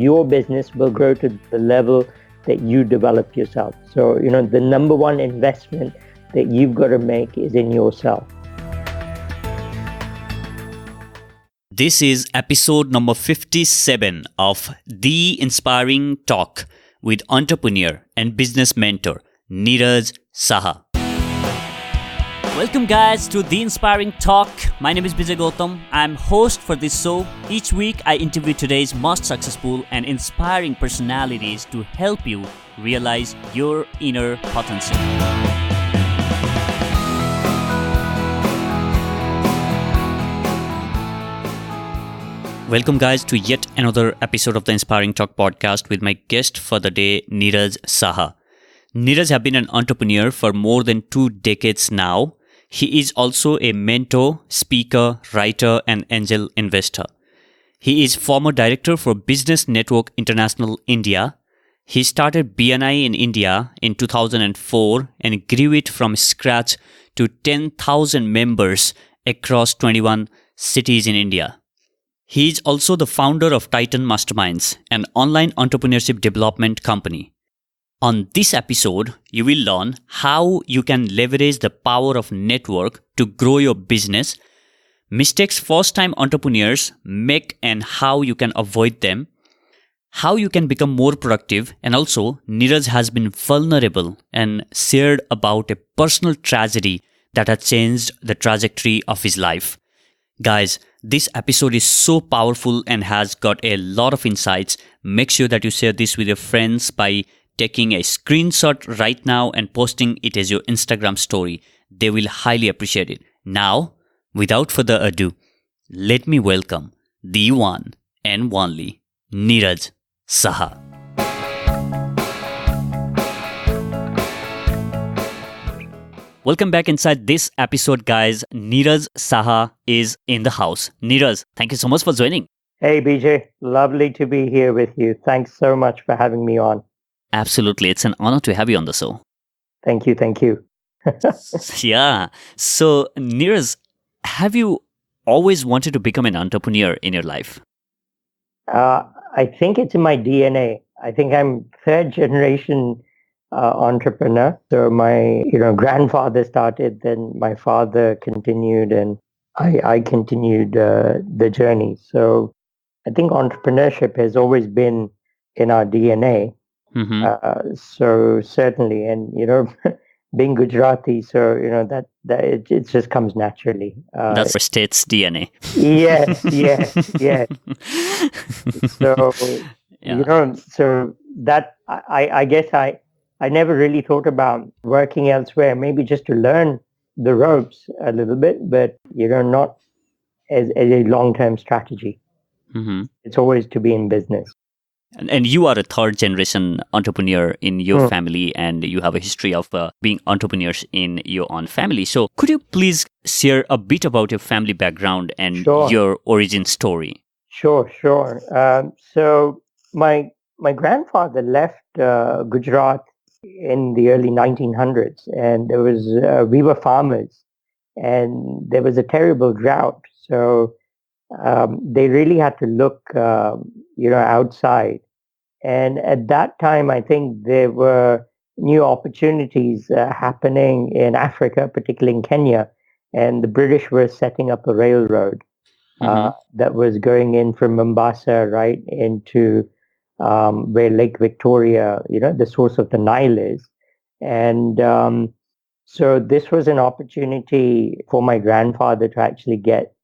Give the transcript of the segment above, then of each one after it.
your business will grow to the level that you develop yourself. So, the number one investment that you've got to make is in yourself. This is episode number 57 of The Inspiring Talk with entrepreneur and business mentor Neeraj Shah. Welcome guys to The Inspiring Talk. My name is Bijay Gautam. I'm host for this show. Each week I interview today's most successful and inspiring personalities to help you realize your inner potential. Welcome guys to yet another episode of the Inspiring Talk podcast with my guest for the day, Neeraj Shah. Neeraj has been an entrepreneur for more than 2 decades now. He is also a mentor, speaker, writer, and angel investor. He is former director for Business Network International India. He started BNI in India in 2004 and grew it from scratch to 10,000 members across 21 cities in India. He is also the founder of Titan Masterminds, an online entrepreneurship development company. On this episode, you will learn how you can leverage the power of network to grow your business, mistakes first-time entrepreneurs make and how you can avoid them, how you can become more productive, and also Neeraj has been vulnerable and shared about a personal tragedy that has changed the trajectory of his life. Guys, this episode is so powerful and has got a lot of insights. Make sure that you share this with your friends by taking a screenshot right now and posting it as your Instagram story. They will highly appreciate it. Now, without further ado, let me welcome the one and only Neeraj Shah. Welcome back inside this episode, guys. Neeraj Shah is in the house. Neeraj, thank you so much for joining. Hey, BJ. Lovely to be here with you. Thanks so much for having me on. Absolutely. It's an honor to have you on the show. Thank you. Yeah. So, Neeraj, have you always wanted to become an entrepreneur in your life? I think it's in my DNA. I think I'm third generation entrepreneur. So my grandfather started, then my father continued, and I continued the journey. So I think entrepreneurship has always been in our DNA. Mm-hmm. So certainly, and being Gujarati, so that it just comes naturally. That's our state's DNA. Yes. So Yeah. so that I guess I never really thought about working elsewhere. Maybe just to learn the ropes a little bit, but not as a long-term strategy. Mm-hmm. It's always to be in business. And you are a third generation entrepreneur in your family, and you have a history of being entrepreneurs in your own family. So could you please share a bit about your family background and your origin story? Sure. So my grandfather left Gujarat in the early 1900s, and there was we were farmers, and there was a terrible drought. So they really had to look, outside. And at that time, I think there were new opportunities happening in Africa, particularly in Kenya, and the British were setting up a railroad that was going in from Mombasa right into where Lake Victoria, the source of the Nile is. And so this was an opportunity for my grandfather to actually get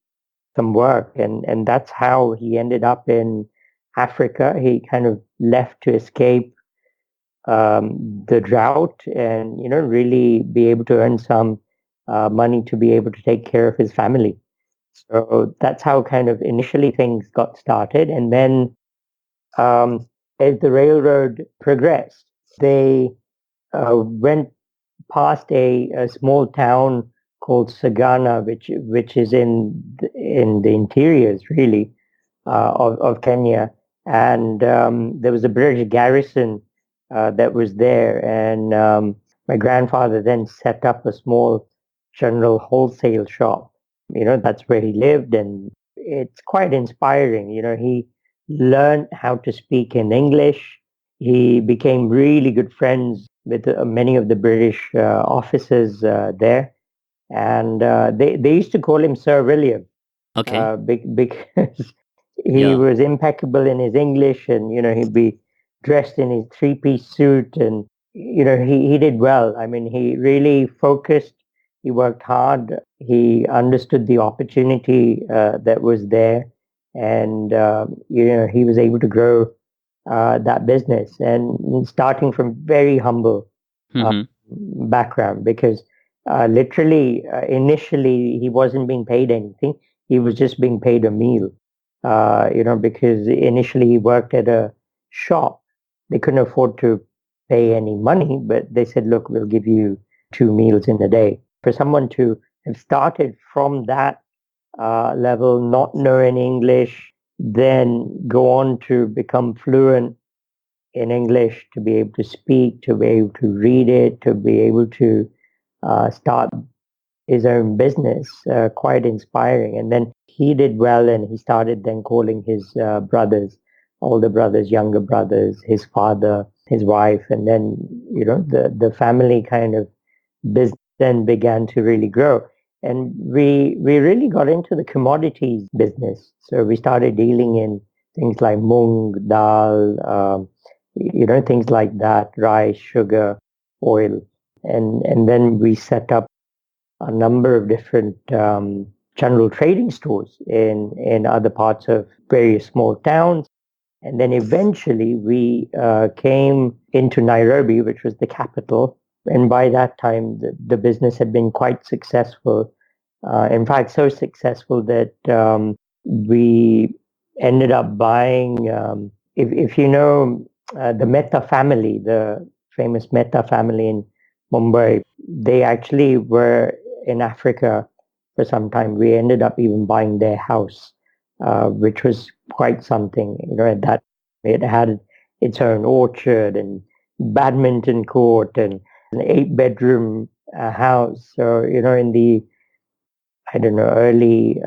some work. And that's how he ended up in Africa. He kind of left to escape the drought and, really be able to earn some money to be able to take care of his family. So that's how kind of initially things got started. And then as the railroad progressed, they went past a small town called Sagana, which is in the interiors really of Kenya, and there was a British garrison that was there, and my grandfather then set up a small general wholesale shop. That's where he lived, and it's quite inspiring. He learned how to speak in English. He became really good friends with many of the British officers there, and they used to call him Sir William Okay. because he Yeah. was impeccable in his English, and he'd be dressed in his three-piece suit, and he did well. I mean, he really focused. He worked hard. He understood the opportunity that was there, and he was able to grow that business, and starting from very humble uh, Mm-hmm. background, because literally initially he wasn't being paid anything. He was just being paid a meal, because initially he worked at a shop. They couldn't afford to pay any money, but they said, look, we'll give you two meals in a day. For someone to have started from that level, not know any English, then go on to become fluent in English, to be able to speak, to be able to read it, to be able to start his own business, quite inspiring. And then he did well, and he started then calling his brothers, older brothers, younger brothers, his father, his wife, and then the family kind of business then began to really grow. And we really got into the commodities business. So we started dealing in things like mung, dal, things like that, rice, sugar, oil. And then we set up a number of different general trading stores in other parts of various small towns. And then eventually we came into Nairobi, which was the capital. And by that time, the business had been quite successful. In fact, so successful that we ended up buying, if you know the Mehta family, the famous Mehta family in Mumbai, they actually were in Africa for some time. We ended up even buying their house, which was quite something. At that it had its own orchard and badminton court and an eight-bedroom house. So in the I don't know early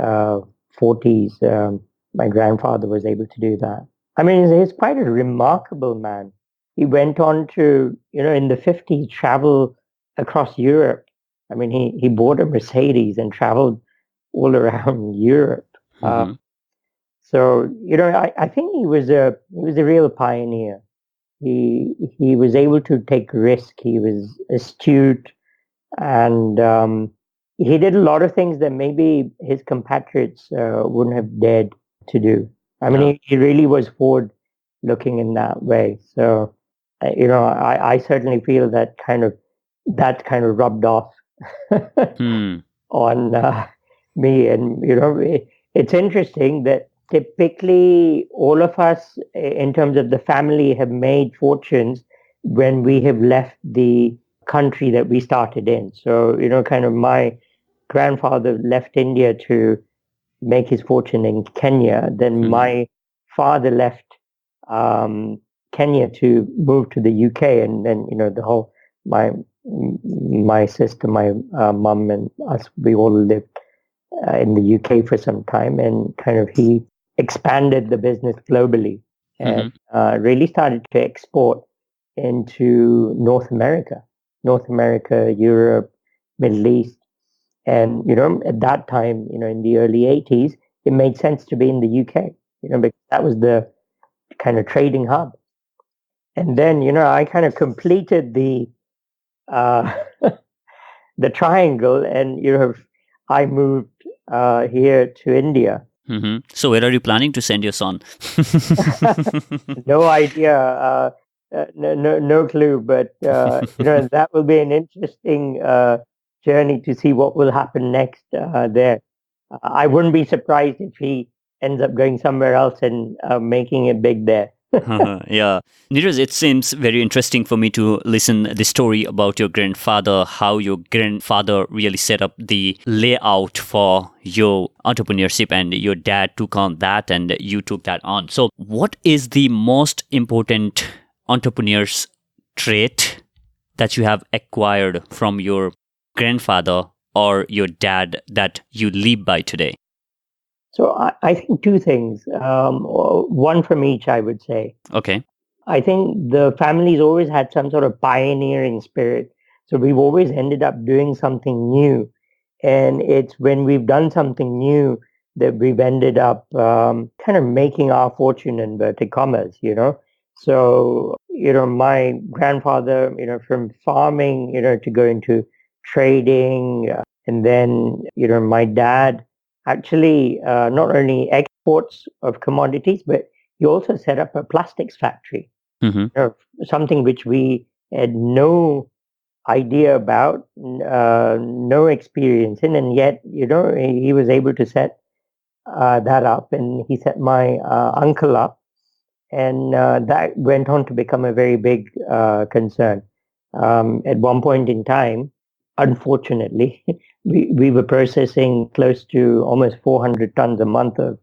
40s, my grandfather was able to do that. I mean, he's quite a remarkable man. He went on to in the 50s travel across Europe. I mean, he bought a Mercedes and traveled all around Europe. Uh, Mm-hmm. so I think he was a real pioneer. He was able to take risk. He was astute, and he did a lot of things that maybe his compatriots wouldn't have dared to do. I mean, Yeah. he really was forward looking in that way. So, I certainly feel that kind of rubbed off Hmm. on me. And it's interesting that typically all of us, in terms of the family, have made fortunes when we have left the country that we started in. So kind of my grandfather left India to make his fortune in Kenya. Then Mm-hmm. my father left um, Kenya to move to the UK, and then the whole my my sister, my mum, and us, we all lived in the UK for some time, and kind of he expanded the business globally and Mm-hmm. really started to export into North America, Europe, Middle East. And at that time, in the early 80s, it made sense to be in the UK, because that was the kind of trading hub. And then, I kind of completed uh, the triangle, and I moved here to India. Mm-hmm. So where are you planning to send your son? No idea, no clue, but that will be an interesting journey to see what will happen next there. I wouldn't be surprised if he ends up going somewhere else and making it big there. Yeah. Neeraj, it seems very interesting for me to listen the story about your grandfather, how your grandfather really set up the layout for your entrepreneurship and your dad took on that and you took that on. So what is the most important entrepreneur's trait that you have acquired from your grandfather or your dad that you live by today? So I think two things. One from each, I would say. Okay. I think the family's always had some sort of pioneering spirit. So we've always ended up doing something new. And it's when we've done something new that we've ended up kind of making our fortune in inverted commas, you know. So, my grandfather, from farming, to go into trading. And then, my dad actually not only exports of commodities, but he also set up a plastics factory, Mm-hmm. something which we had no idea about, no experience in, and yet, he was able to set that up, and he set my uncle up, and that went on to become a very big concern. At one point in time, unfortunately, we were processing close to almost 400 tons a month of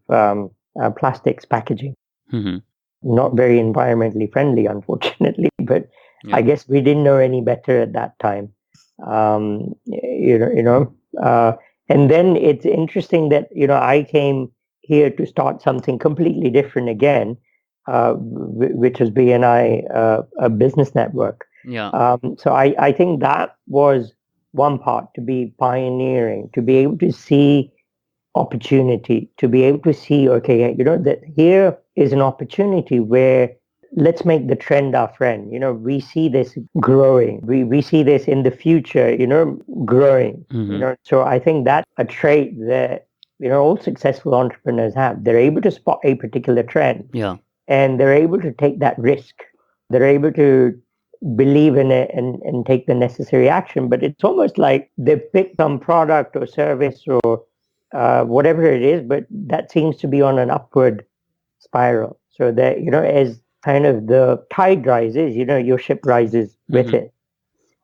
plastics packaging. Mm-hmm. Not very environmentally friendly, unfortunately, but I Yeah. guess we didn't know any better at that time. You know, and then it's interesting that, I came here to start something completely different again, which is BNI, a business network. Yeah. So I think that was one part, to be pioneering, to be able to see opportunity, to be able to see, okay, that here is an opportunity where let's make the trend our friend. We see this growing. We see this in the future, growing. Mm-hmm. So I think that's a trait that, all successful entrepreneurs have. They're able to spot a particular trend, Yeah. and they're able to take that risk. They're able to believe in it, and take the necessary action. But it's almost like they pick some product or service or whatever it is, but that seems to be on an upward spiral. So that, as kind of the tide rises, your ship rises with Mm-hmm. it.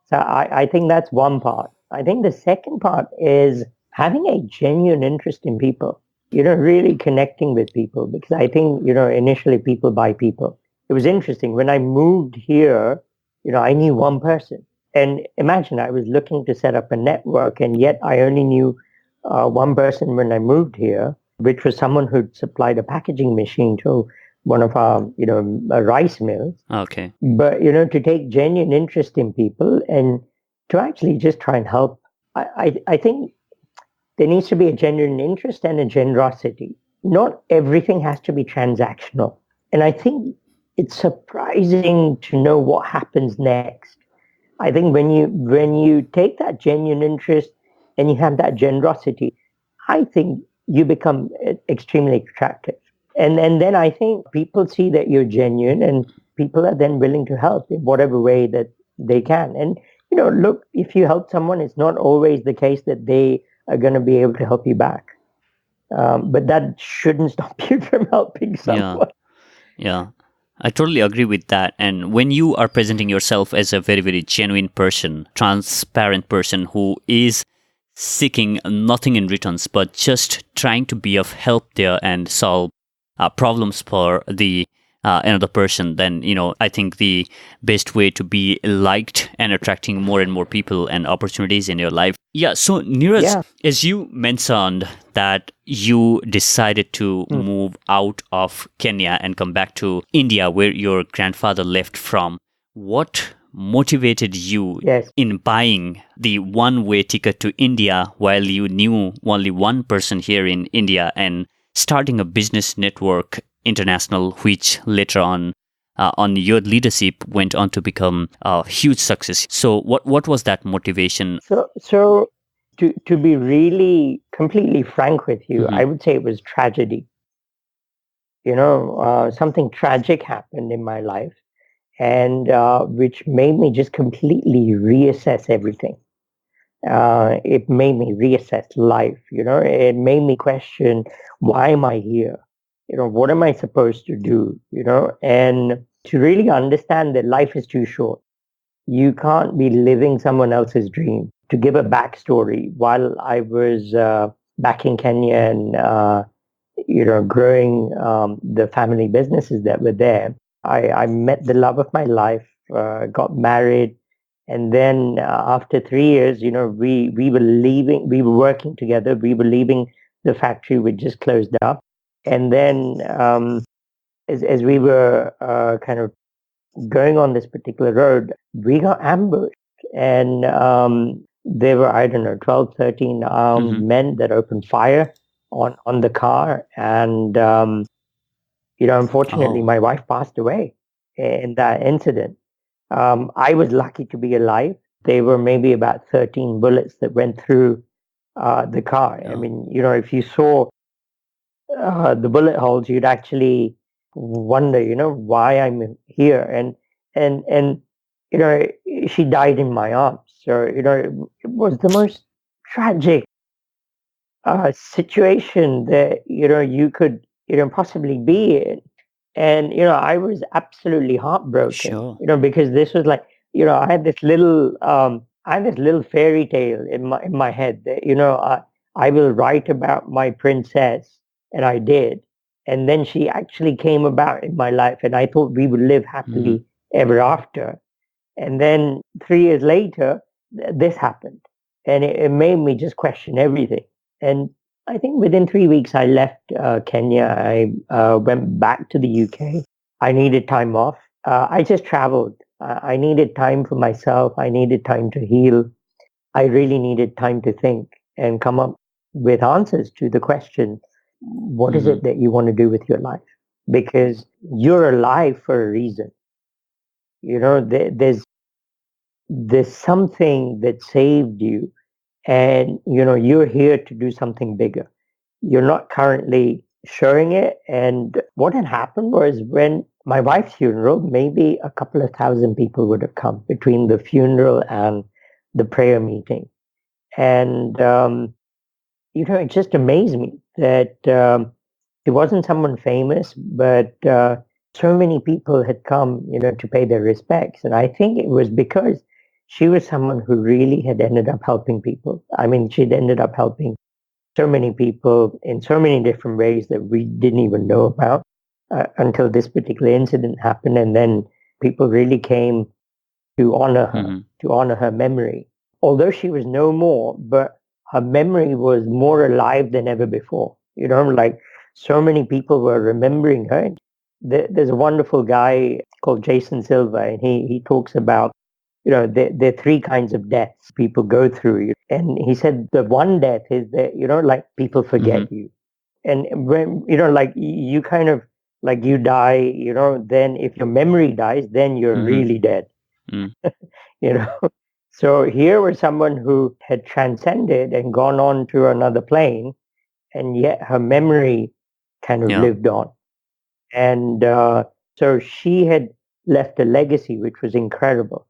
So I think that's one part. I think the second part is having a genuine interest in people, really connecting with people, because I think, initially people buy people. It was interesting. When I moved here, I knew one person. And imagine, I was looking to set up a network, and yet I only knew one person when I moved here, which was someone who'd supplied a packaging machine to one of our, rice mills. Okay. But, to take genuine interest in people and to actually just try and help, I think there needs to be a genuine interest and a generosity. Not everything has to be transactional. And I think it's surprising to know what happens next. I think when you take that genuine interest and you have that generosity, I think you become extremely attractive. And then I think people see that you're genuine, and people are then willing to help in whatever way that they can. And look, if you help someone, it's not always the case that they are going to be able to help you back. But that shouldn't stop you from helping Yeah. someone. Yeah. I totally agree with that. And when you are presenting yourself as a very, very genuine person, transparent person who is seeking nothing in returns, but just trying to be of help there and solve problems for the another person, then I think the best way to be liked and attracting more and more people and opportunities in your life. Yeah. So Neeraj, Yeah. as you mentioned that you decided to Mm. move out of Kenya and come back to India, where your grandfather left from, what motivated you Yes. in buying the one-way ticket to India while you knew only one person here in India and starting a business network international, which later on your leadership went on to become a huge success. So what was that motivation? So to be really completely frank with you, Hmm. I would say it was tragedy. Something tragic happened in my life, and which made me just completely reassess everything. It made me reassess life. It made me question, why am I here? What am I supposed to do? And to really understand that life is too short. You can't be living someone else's dream. To give a backstory, while I was back in Kenya and growing the family businesses that were there, I met the love of my life, got married, and then after 3 years, we were leaving. We were working together. We were leaving the factory which just closed up. And then as we were kind of going on this particular road, we got ambushed. And there were, I don't know, 12, 13 armed Mm-hmm. men that opened fire on the car. And, unfortunately, Oh, my wife passed away in that incident. I was lucky to be alive. There were maybe about 13 bullets that went through the car. I yeah, mean, if you saw the bullet holes, you'd actually wonder, why I'm here. And you know, she died in my arms. So it was the most tragic situation that you could possibly be in. And I was absolutely heartbroken, sure. because this was like, I had this little fairy tale in my head that I will write about my princess, and I did. And then she actually came about in my life, and I thought we would live Mm-hmm. happily ever after. And then 3 years later, this happened. And it made me just question everything. And I think within 3 weeks, I left Kenya. I went back to the UK. I needed time off. I just traveled. I needed time for myself. I needed time to heal. I really needed time to think and come up with answers to the question, what is Mm-hmm. it that you want to do with your life? Because you're alive for a reason. There's something that saved you, and you're here to do something bigger. You're not currently showing it. And what had happened was, when my wife's funeral, maybe a couple of thousand people would have come between the funeral and the prayer meeting. And it just amazed me that it wasn't someone famous, but so many people had come, to pay their respects. And I think it was because she was someone who really had ended up helping people. I mean, she'd ended up helping so many people in so many different ways that we didn't even know about until this particular incident happened. And then people really came to honor her, Mm-hmm. to honor her memory. Although she was no more, but her memory was more alive than ever before. Like, so many people were remembering her. There's a wonderful guy called Jason Silva, and he talks about, there are three kinds of deaths people go through. And he said the one death is that, like, people Mm-hmm. forget you. And when, like, you kind of, like, you die, then if your memory dies, then you're Mm-hmm. really dead. Mm. you know so here was someone who had transcended and gone on to another plane, and yet her memory kind of Yeah, lived on. And so she had left a legacy which was incredible.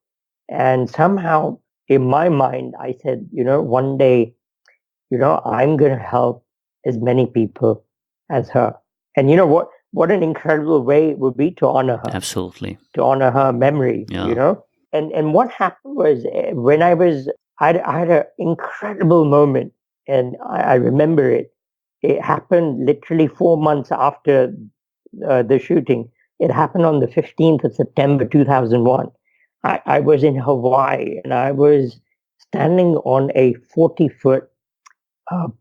And somehow, in my mind, I said, one day, I'm going to help as many people as her. And what an incredible way it would be to honor her, absolutely. to honor her memory, Yeah. And what happened was, when I had an incredible moment, and I remember it. It happened literally 4 months after the shooting. It happened on the 15th of September 2001. I was in Hawaii, and I was standing on a 40-foot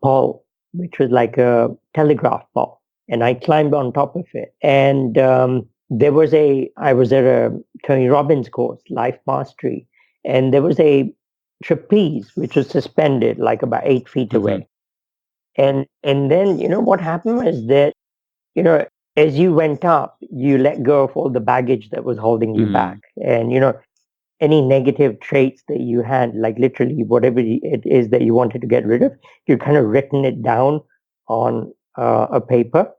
pole, which was like a telegraph pole. And I climbed on top of it. And I was at a Tony Robbins course, Life Mastery, and there was a trapeze which was suspended like about 8 feet Mm-hmm. away. And then, what happened was that, you know, as you went up, you let go of all the baggage that was holding you back. Mm. And, any negative traits that you had, like literally whatever it is that you wanted to get rid of, you kind of written it down on a paper.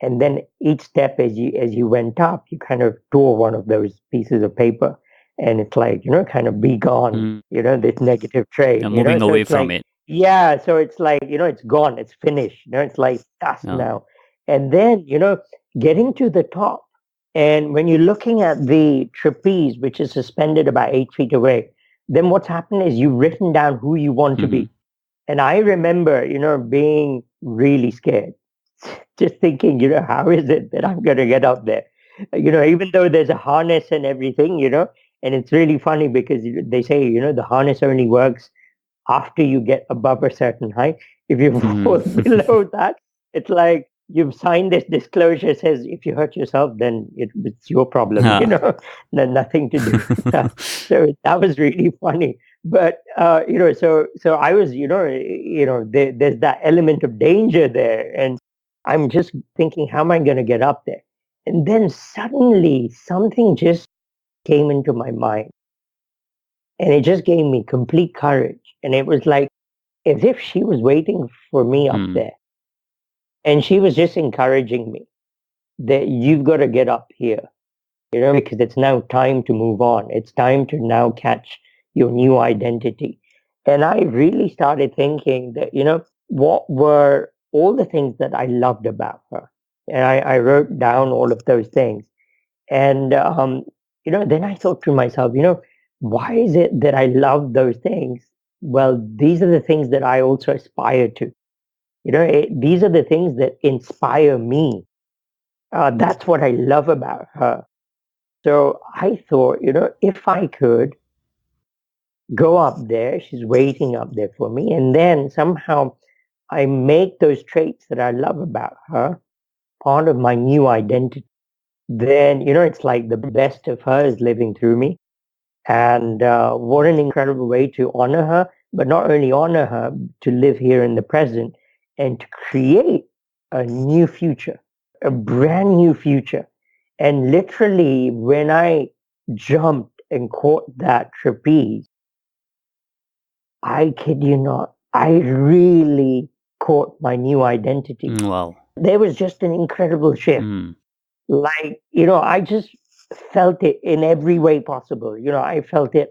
And then each step, as you went up, you kind of tore one of those pieces of paper, and it's like, kind of be gone, Mm. this negative trait, I'm moving so away it's from like, it. yeah, so it's like, it's gone, it's finished, it's like dust Yeah. now. And then, getting to the top, and when you're looking at the trapeze, which is suspended about 8 feet away, then what's happened is you've written down who you want to Mm-hmm. be. And I remember, being really scared, just thinking, how is it that I'm going to get up there? Even though there's a harness and everything, and it's really funny because they say, the harness only works after you get above a certain height. If you Hmm. fall below that, it's like you've signed this disclosure says if you hurt yourself, then it's your problem, Ah. nothing to do with that. So that was really funny. But so I was, there's that element of danger there, and I'm just thinking, how am I going to get up there? And then suddenly something just came into my mind, and it just gave me complete courage. And it was like as if she was waiting for me up Hmm. there, and she was just encouraging me that you've got to get up here, because it's now time to move on. It's time to now catch your new identity. And I really started thinking that, what were all the things that I loved about her? And I wrote down all of those things. And, then I thought to myself, why is it that I love those things? Well, these are the things that I also aspire to. These are the things that inspire me. That's what I love about her. So I thought, if I could go up there, she's waiting up there for me, and then somehow I make those traits that I love about her part of my new identity, then, it's like the best of her is living through me. And what an incredible way to honor her, but not only honor her, to live here in the present and to create a new future, a brand new future. And literally, when I jumped and caught that trapeze, I kid you not, I really caught my new identity. Wow. There was just an incredible shift. Hmm. Like, I just felt it in every way possible. I felt it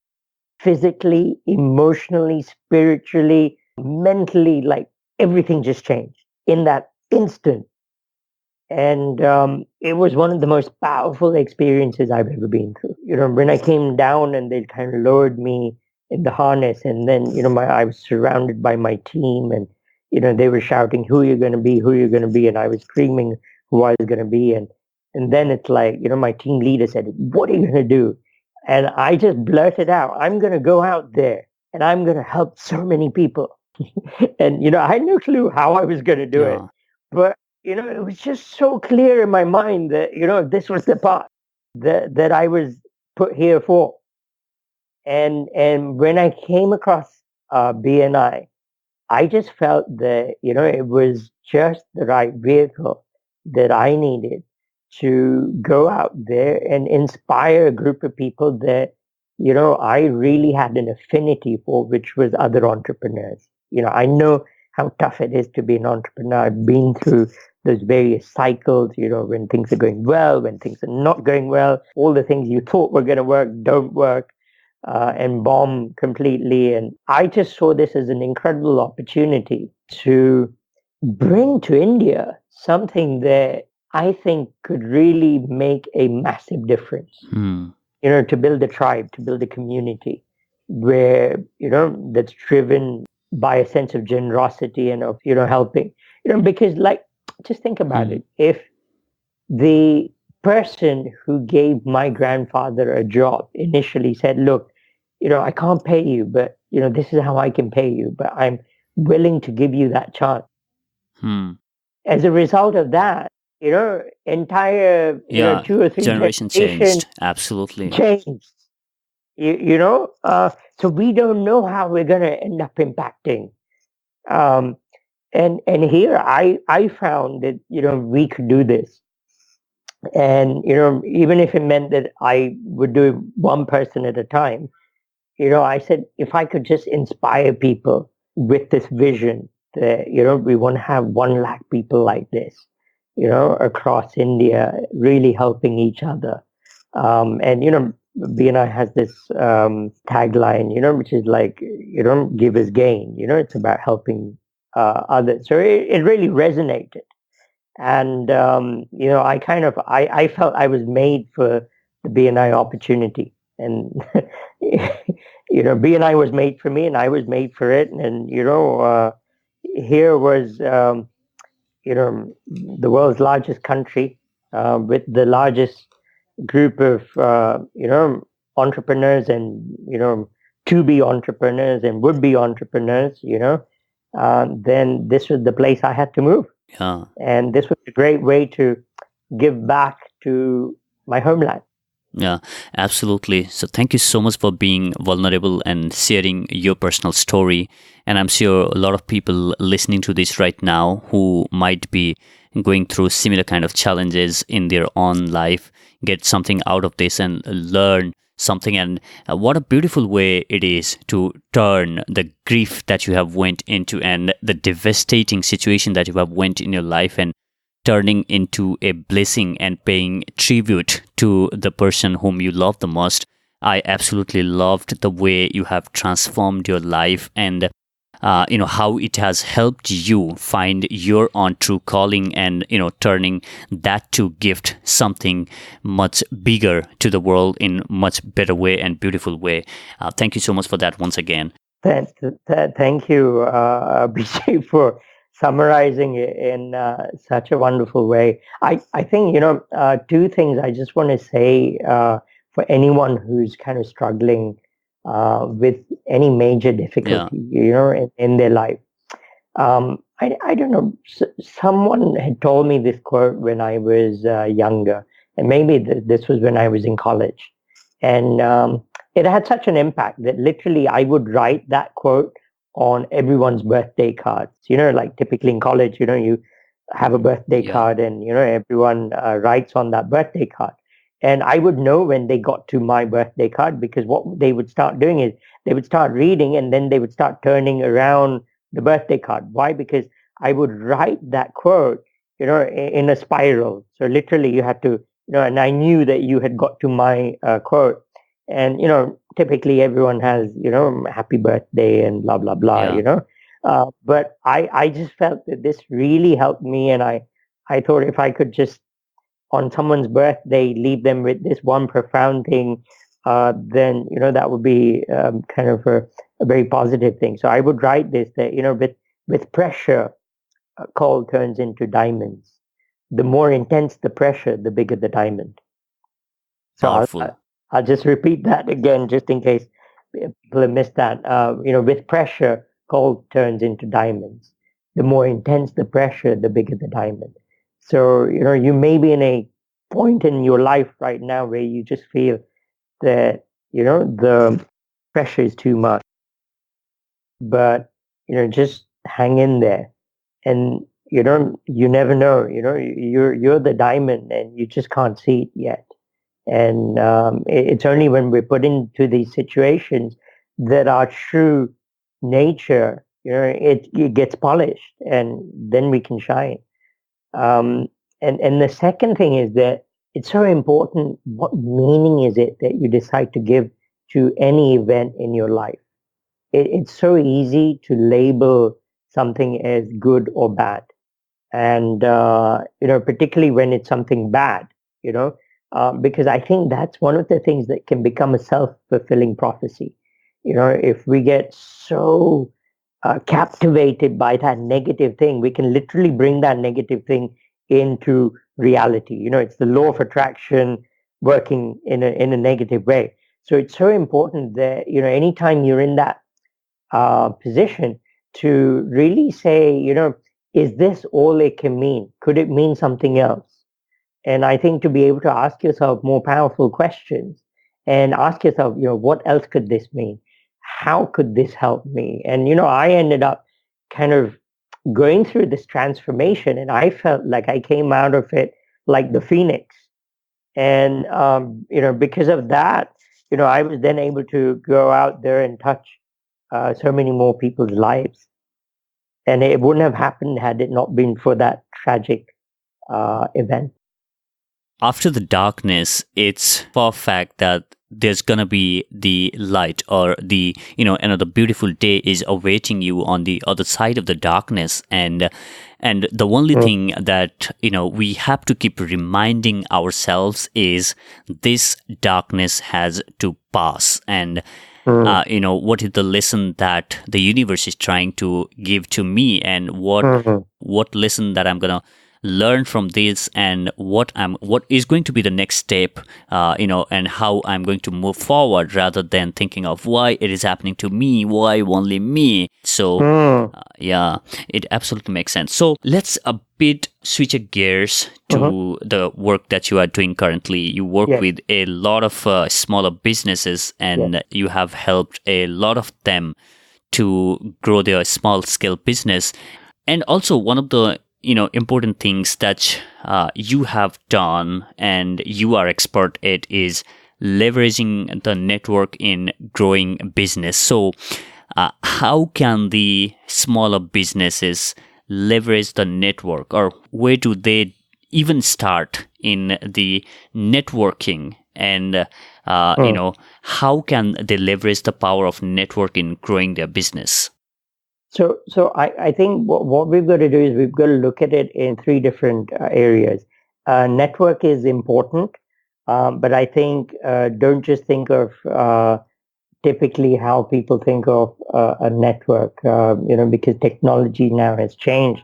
physically, emotionally, spiritually, mentally, like everything just changed in that instant. And it was one of the most powerful experiences I've ever been through. When I came down and they kind of lowered me in the harness, and then, I was surrounded by my team, and, they were shouting, "Who are you going to be? Who are you going to be?" And I was screaming who I was going to be. And then it's like, my team leader said, "What are you going to do?" And I just blurted out, "I'm going to go out there and I'm going to help so many people." And, I had no clue how I was going to do it. Yeah. But, it was just so clear in my mind that, this was the path that I was put here for. And when I came across BNI, I just felt that, it was just the right vehicle that I needed to go out there and inspire a group of people that, I really had an affinity for, which was other entrepreneurs. I know how tough it is to be an entrepreneur. I've been through those various cycles, when things are going well, when things are not going well, all the things you thought were going to work don't work, and bomb completely. And I just saw this as an incredible opportunity to bring to India something that I think could really make a massive difference. Hmm. To build a tribe, to build a community where, that's driven by a sense of generosity and of, helping. Because, like, just think about Hmm. it. If the person who gave my grandfather a job initially said, "Look, I can't pay you, but, this is how I can pay you, but I'm willing to give you that chance." Hmm. As a result of that, entire, Yeah. two or three Generation generations changed. Absolutely. changed. So we don't know how we're going to end up impacting. Um, and here I found that, we could do this. And, even if it meant that I would do it one person at a time, I said, if I could just inspire people with this vision that, we want to have 1 lakh people like this, across India, really helping each other. And, BNI has this tagline, which is like, give is gain, it's about helping others. So it really resonated. And, I felt I was made for the BNI opportunity. And, BNI was made for me and I was made for it. And, here was, the world's largest country, with the largest group of, entrepreneurs and, to be entrepreneurs and would be entrepreneurs, then this was the place I had to move. Yeah. And this was a great way to give back to my homeland. Yeah, absolutely. So thank you so much for being vulnerable and sharing your personal story. And I'm sure a lot of people listening to this right now who might be going through similar kind of challenges in their own life get something out of this and learn something. And what a beautiful way it is to turn the grief that you have went into and the devastating situation that you have went in your life and turning into a blessing and paying tribute to the person whom you love the most. I absolutely loved the way you have transformed your life and how it has helped you find your own true calling and turning that to gift something much bigger to the world in much better way and beautiful way. Thank you so much for that once again. Thank you, Abhishek, for summarizing it in such a wonderful way. I think, two things I just want to say for anyone who's kind of struggling with any major Yeah, difficulty, in their life. I don't know. Someone had told me this quote when I was younger, and maybe this was when I was in college, and it had such an impact that literally I would write that quote on everyone's birthday cards. Like typically in college, you have a birthday yeah, card, and everyone writes on that birthday card. And I would know when they got to my birthday card because what they would start doing is they would start reading, and then they would start turning around the birthday card. Why? Because I would write that quote, in a spiral. So literally, you had to, and I knew that you had got to my quote. And typically everyone has, happy birthday and blah blah blah. yeah, But I just felt that this really helped me, and I thought if I could just on someone's birthday leave them with this one profound thing, then that would be kind of a very positive thing. So I would write this that with pressure, coal turns into diamonds. The more intense the pressure, the bigger the diamond. So powerful. I'll just repeat that again, just in case people have missed that. With pressure, coal turns into diamonds. The more intense the pressure, the bigger the diamond. So you may be in a point in your life right now where you just feel that the pressure is too much, but just hang in there, and you never know. You're the diamond, and you just can't see it yet. And it's only when we're put into these situations that our true nature, it gets polished, and then we can shine. Um, and the second thing is that it's so important. What meaning is it that you decide to give to any event in your life? It's so easy to label something as good or bad, and particularly when it's something bad, because I think that's one of the things that can become a self-fulfilling prophecy. If we get so captivated by that negative thing, we can literally bring that negative thing into reality. It's the law of attraction working in a negative way. So it's so important that anytime you're in that position, to really say, is this all it can mean? Could it mean something else? And I think to be able to ask yourself more powerful questions and ask yourself, what else could this mean? How could this help me? And, I ended up kind of going through this transformation, and I felt like I came out of it like the phoenix. And, because of that, I was then able to go out there and touch so many more people's lives. And it wouldn't have happened had it not been for that tragic event. After the darkness, it's for a fact that there's gonna be the light or the another beautiful day is awaiting you on the other side of the darkness. And the only Mm, thing that we have to keep reminding ourselves is this darkness has to pass. And mm, what is the lesson that the universe is trying to give to me, and what mm, what lesson that I'm gonna learn from this, and what is going to be the next step, and how I'm going to move forward, rather than thinking of why it is happening to me, why only me. So Mm. yeah, it absolutely makes sense. So let's a bit switch gears Mm-hmm. to the work that you are doing currently. You work Yes. with a lot of smaller businesses, Yes. and you have helped a lot of them to grow their small scale business. And also, one of the important things that you have done and you are expert at is leveraging the network in growing business. So how can the smaller businesses leverage the network, or where do they even start in the networking? And Mm. how can they leverage the power of network in growing their business? So I think what we've got to do is we've got to look at it in three different areas. Network is important, but I think don't just think of typically how people think of a network, because technology now has changed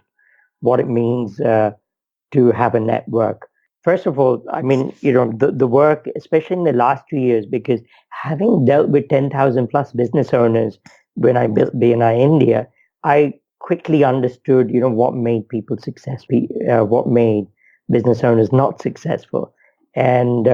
what it means to have a network. First of all, I mean, the work, especially in the last 2 years, because having dealt with 10,000 plus business owners when I built BNI India, I quickly understood, what made people successful, what made business owners not successful. And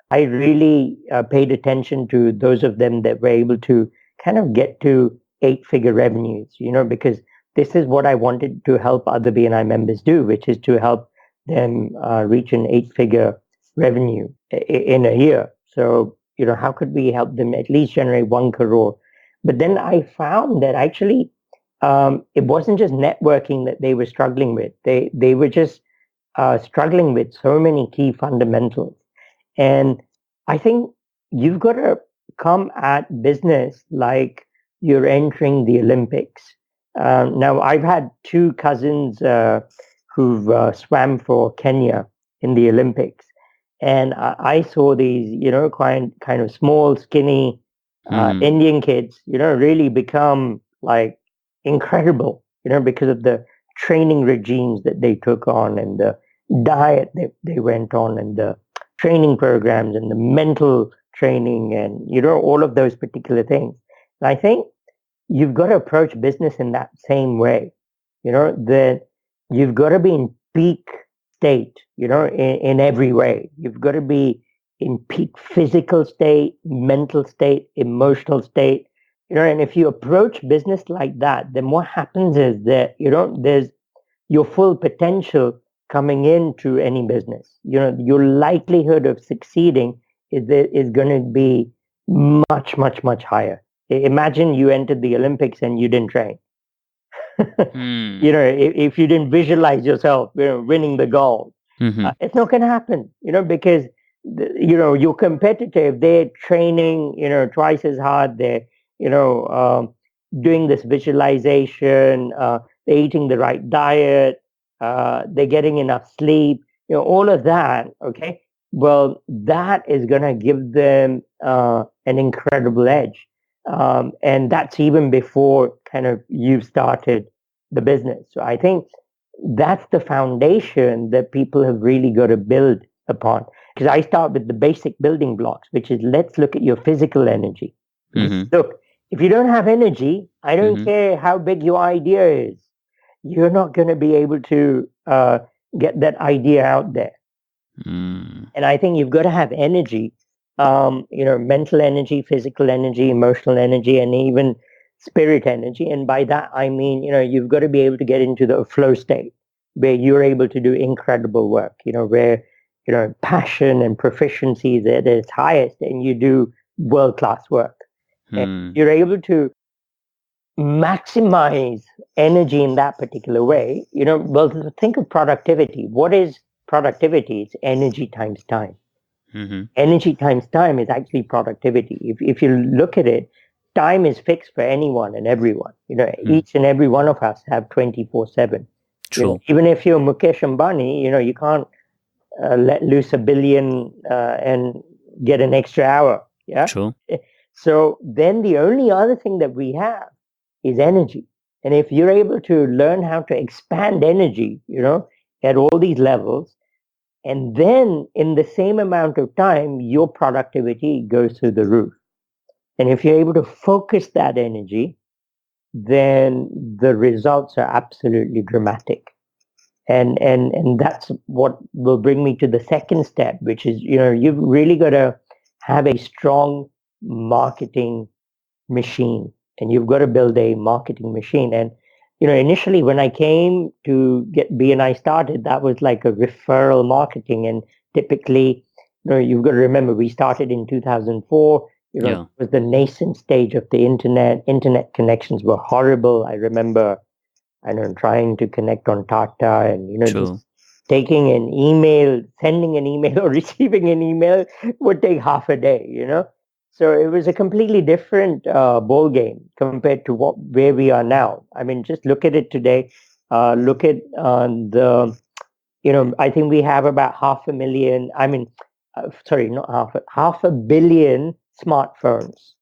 I really paid attention to those of them that were able to kind of get to 8-figure revenues, because this is what I wanted to help other BNI members do, which is to help them reach an 8-figure revenue in a year. So, how could we help them at least generate 1 crore? But then I found that actually it wasn't just networking that they were struggling with. They were just struggling with so many key fundamentals. And I think you've got to come at business like you're entering the Olympics. Now, I've had two cousins who've swam for Kenya in the Olympics. And I saw these, kind of small, skinny Hmm. Indian kids, really become like incredible, because of the training regimes that they took on and the diet they went on and the training programs and the mental training and all of those particular things. And I think you've got to approach business in that same way. That you've got to be in peak state, in every way. You've got to be in peak physical state, mental state, emotional state. And if you approach business like that, then what happens is that there's your full potential coming into any business. Your likelihood of succeeding is going to be much, much, much higher. Imagine you entered the Olympics and you didn't train. Hmm. If you didn't visualize yourself, winning the gold, Hmm. it's not going to happen. Because your competitor, if they're training, twice as hard, they're doing this visualization, they're eating the right diet, they're getting enough sleep, all of that. Okay, well, that is going to give them an incredible edge. And that's even before kind of you've started the business. So I think that's the foundation that people have really got to build upon. Because I start with the basic building blocks, which is let's look at your physical energy. Because Hmm. look, if you don't have energy, I don't Hmm. care how big your idea is, you're not going to be able to get that idea out there. Hmm. And I think you've got to have energy, mental energy, physical energy, emotional energy, and even spirit energy. And by that, I mean, you've got to be able to get into the flow state where you're able to do incredible work, where, passion and proficiency is at its highest and you do world class work. And Hmm. you're able to maximize energy in that particular way. Well, think of productivity. What is productivity? It's energy times time. Hmm. Energy times time is actually productivity. If you look at it, time is fixed for anyone and everyone. Hmm. Each and every one of us have 24/7. True. Even if you're Mukesh Ambani, you can't let loose a billion and get an extra hour. Yeah. True. So then the only other thing that we have is energy. And if you're able to learn how to expand energy, at all these levels. And then in the same amount of time, your productivity goes through the roof. And if you're able to focus that energy, then the results are absolutely dramatic. And that's what will bring me to the second step, which is, you've really got to have a strong marketing machine, and you've got to build a marketing machine. And initially when I came to get BNI started, that was like a referral marketing. And typically, you've got to remember, we started in 2004. It Yeah, was the nascent stage of the internet connections were horrible. I remember, I know, trying to connect on Tata, and just true. taking an email, sending an email or receiving an email would take half a day. So it was a completely different ball game compared to where we are now. I mean, just look at it today. Look at the I think we have about 500,000. I mean, sorry, not half a billion smartphones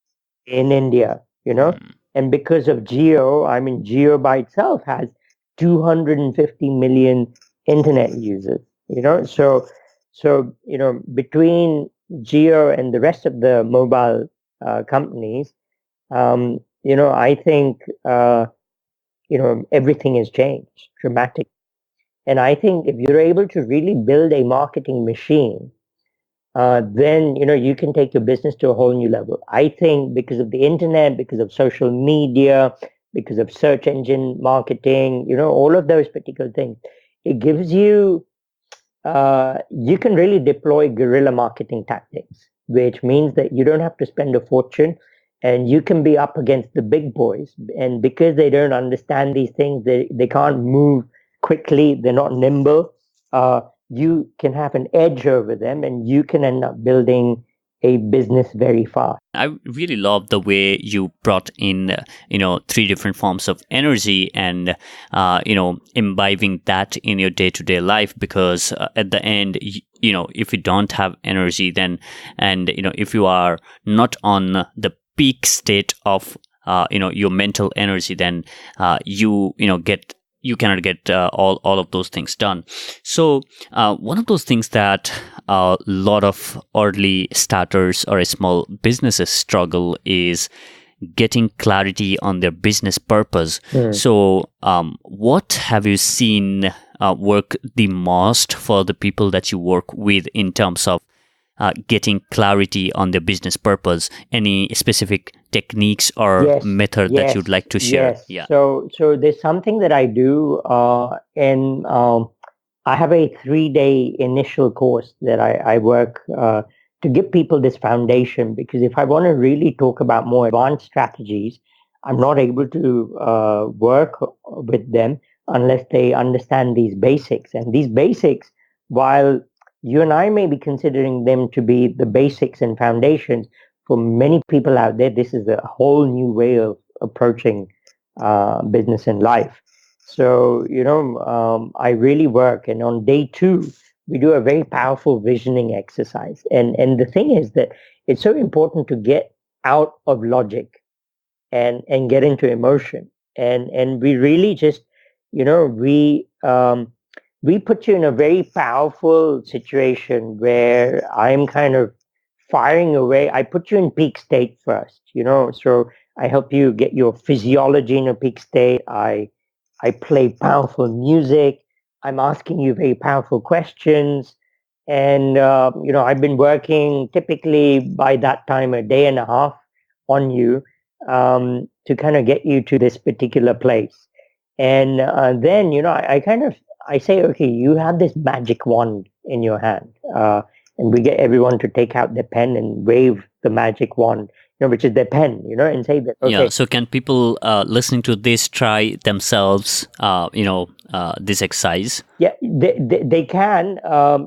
in India, Mm. and because of Geo, I mean, Geo by itself has 250 million internet users, so, between Geo and the rest of the mobile companies, I think, everything has changed dramatically. And I think if you're able to really build a marketing machine, then you can take your business to a whole new level. I think because of the internet, because of social media, because of search engine marketing, all of those particular things, it gives you, you can really deploy guerrilla marketing tactics, which means that you don't have to spend a fortune, and you can be up against the big boys. And because they don't understand these things, they can't move quickly, they're not nimble. You can have an edge over them, and you can end up building a business very fast. I really love the way you brought in, three different forms of energy and, imbibing that in your day to day life. Because at the end, if you don't have energy, then, and, if you are not on the peak state of, your mental energy, then you cannot get all of those things done. So one of those things that a lot of early starters or small businesses struggle is getting clarity on their business purpose. So what have you seen work the most for the people that you work with in terms of getting clarity on their business purpose? Any specific techniques or Yes, method that you'd yes, like to share? yes. Yeah. So there's something that I do, and I have a 3-day initial course that I work to give people this foundation, because if I want to really talk about more advanced strategies, I'm not able to work with them unless they understand these basics. And these basics, while you and I may be considering them to be the basics and foundations, for many people out there, this is a whole new way of approaching business and life. So, I really work, and on day 2, we do a very powerful visioning exercise. And the thing is that it's so important to get out of logic and get into emotion. And we really just, we put you in a very powerful situation where I'm kind of firing away. I put you in peak state first, so I help you get your physiology in a peak state. I play powerful music. I'm asking you very powerful questions. And, I've been working typically by that time a day and a half on you, to kind of get you to this particular place. And then, I kind of, I say, okay, you have this magic wand in your hand. And we get everyone to take out their pen and wave the magic wand, which is their pen, and say that, Yeah. okay, So can people listening to this try themselves, this exercise? yeah, they can.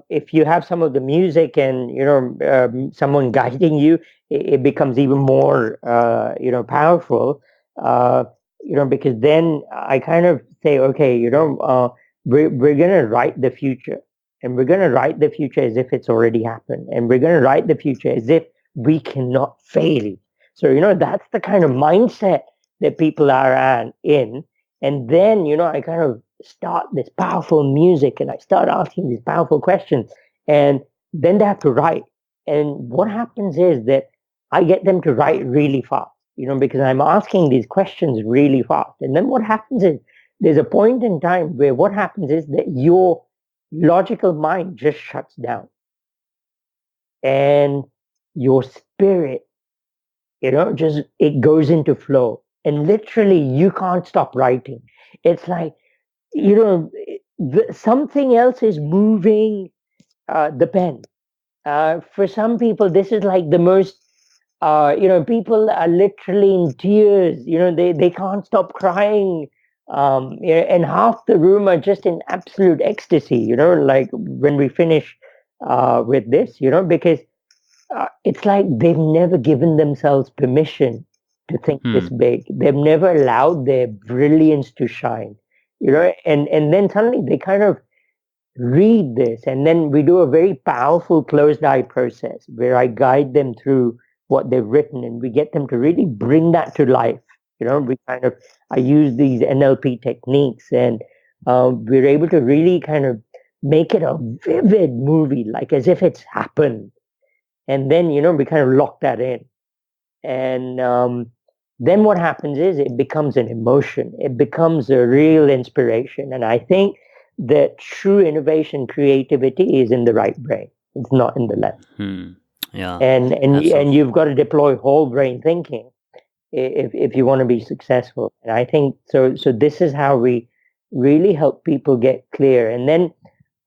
If you have some of the music and someone guiding you, it becomes even more powerful. Uh, because then I kind of say, okay, we're gonna write the future, and we're gonna write the future as if it's already happened, and we're gonna write the future as if we cannot fail. So that's the kind of mindset that people are in. And then I kind of start this powerful music and I start asking these powerful questions. And then they have to write. And what happens is that I get them to write really fast, because I'm asking these questions really fast. And then what happens is there's a point in time where what happens is that your logical mind just shuts down and your spirit, just it goes into flow. And literally you can't stop writing. It's like, something else is moving the pen. For some people, this is like the most, people are literally in tears. They can't stop crying. And half the room are just in absolute ecstasy, like when we finish with this, because it's like they've never given themselves permission to think this Hmm. big. They've never allowed their brilliance to shine, and then suddenly they kind of read this, and then we do a very powerful closed eye process where I guide them through what they've written, and we get them to really bring that to life. We kind of I use these NLP techniques, and we're able to really kind of make it a vivid movie, like as if it's happened. And then we kind of lock that in, and then what happens is it becomes an emotion, it becomes a real inspiration. And I think that true innovation creativity is in the right brain, it's not in the left. Hmm. Yeah, And absolutely. you've got to deploy whole brain thinking if you want to be successful. And I think so this is how we really help people get clear. And then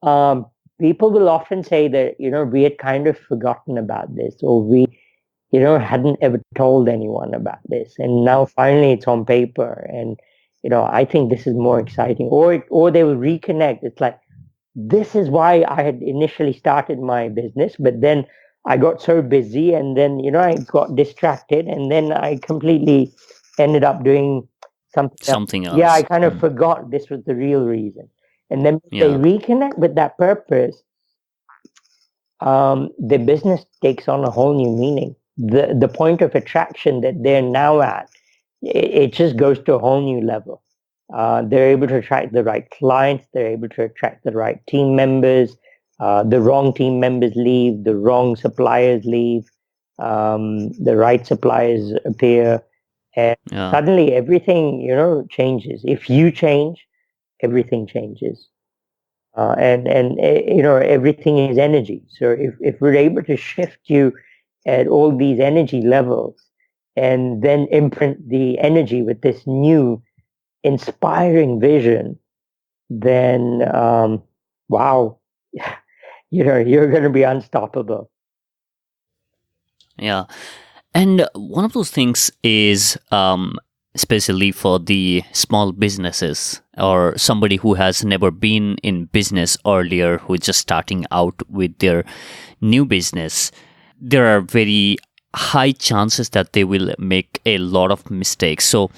um, people will often say that we had kind of forgotten about this, or we hadn't ever told anyone about this, and now finally it's on paper. And I think this is more exciting. Or they will reconnect. It's like, this is why I had initially started my business, but then I got so busy, and then I got distracted, and then I completely ended up doing something else. Something Yeah, I else. kind of Hmm. forgot this was the real reason. And then they Yeah. reconnect with that purpose, the business takes on a whole new meaning. The point of attraction that they're now at, it just goes to a whole new level. They're able to attract the right clients. They're able to attract the right team members. The wrong team members leave. The wrong suppliers leave. The right suppliers appear, and Yeah. suddenly everything changes. If you change, everything changes. And everything is energy. So if we're able to shift you at all these energy levels, and then imprint the energy with this new inspiring vision, then wow, you're going to be unstoppable. Yeah. And one of those things is, especially for the small businesses or somebody who has never been in business earlier, who is just starting out with their new business, there are very high chances that they will make a lot of mistakes. So,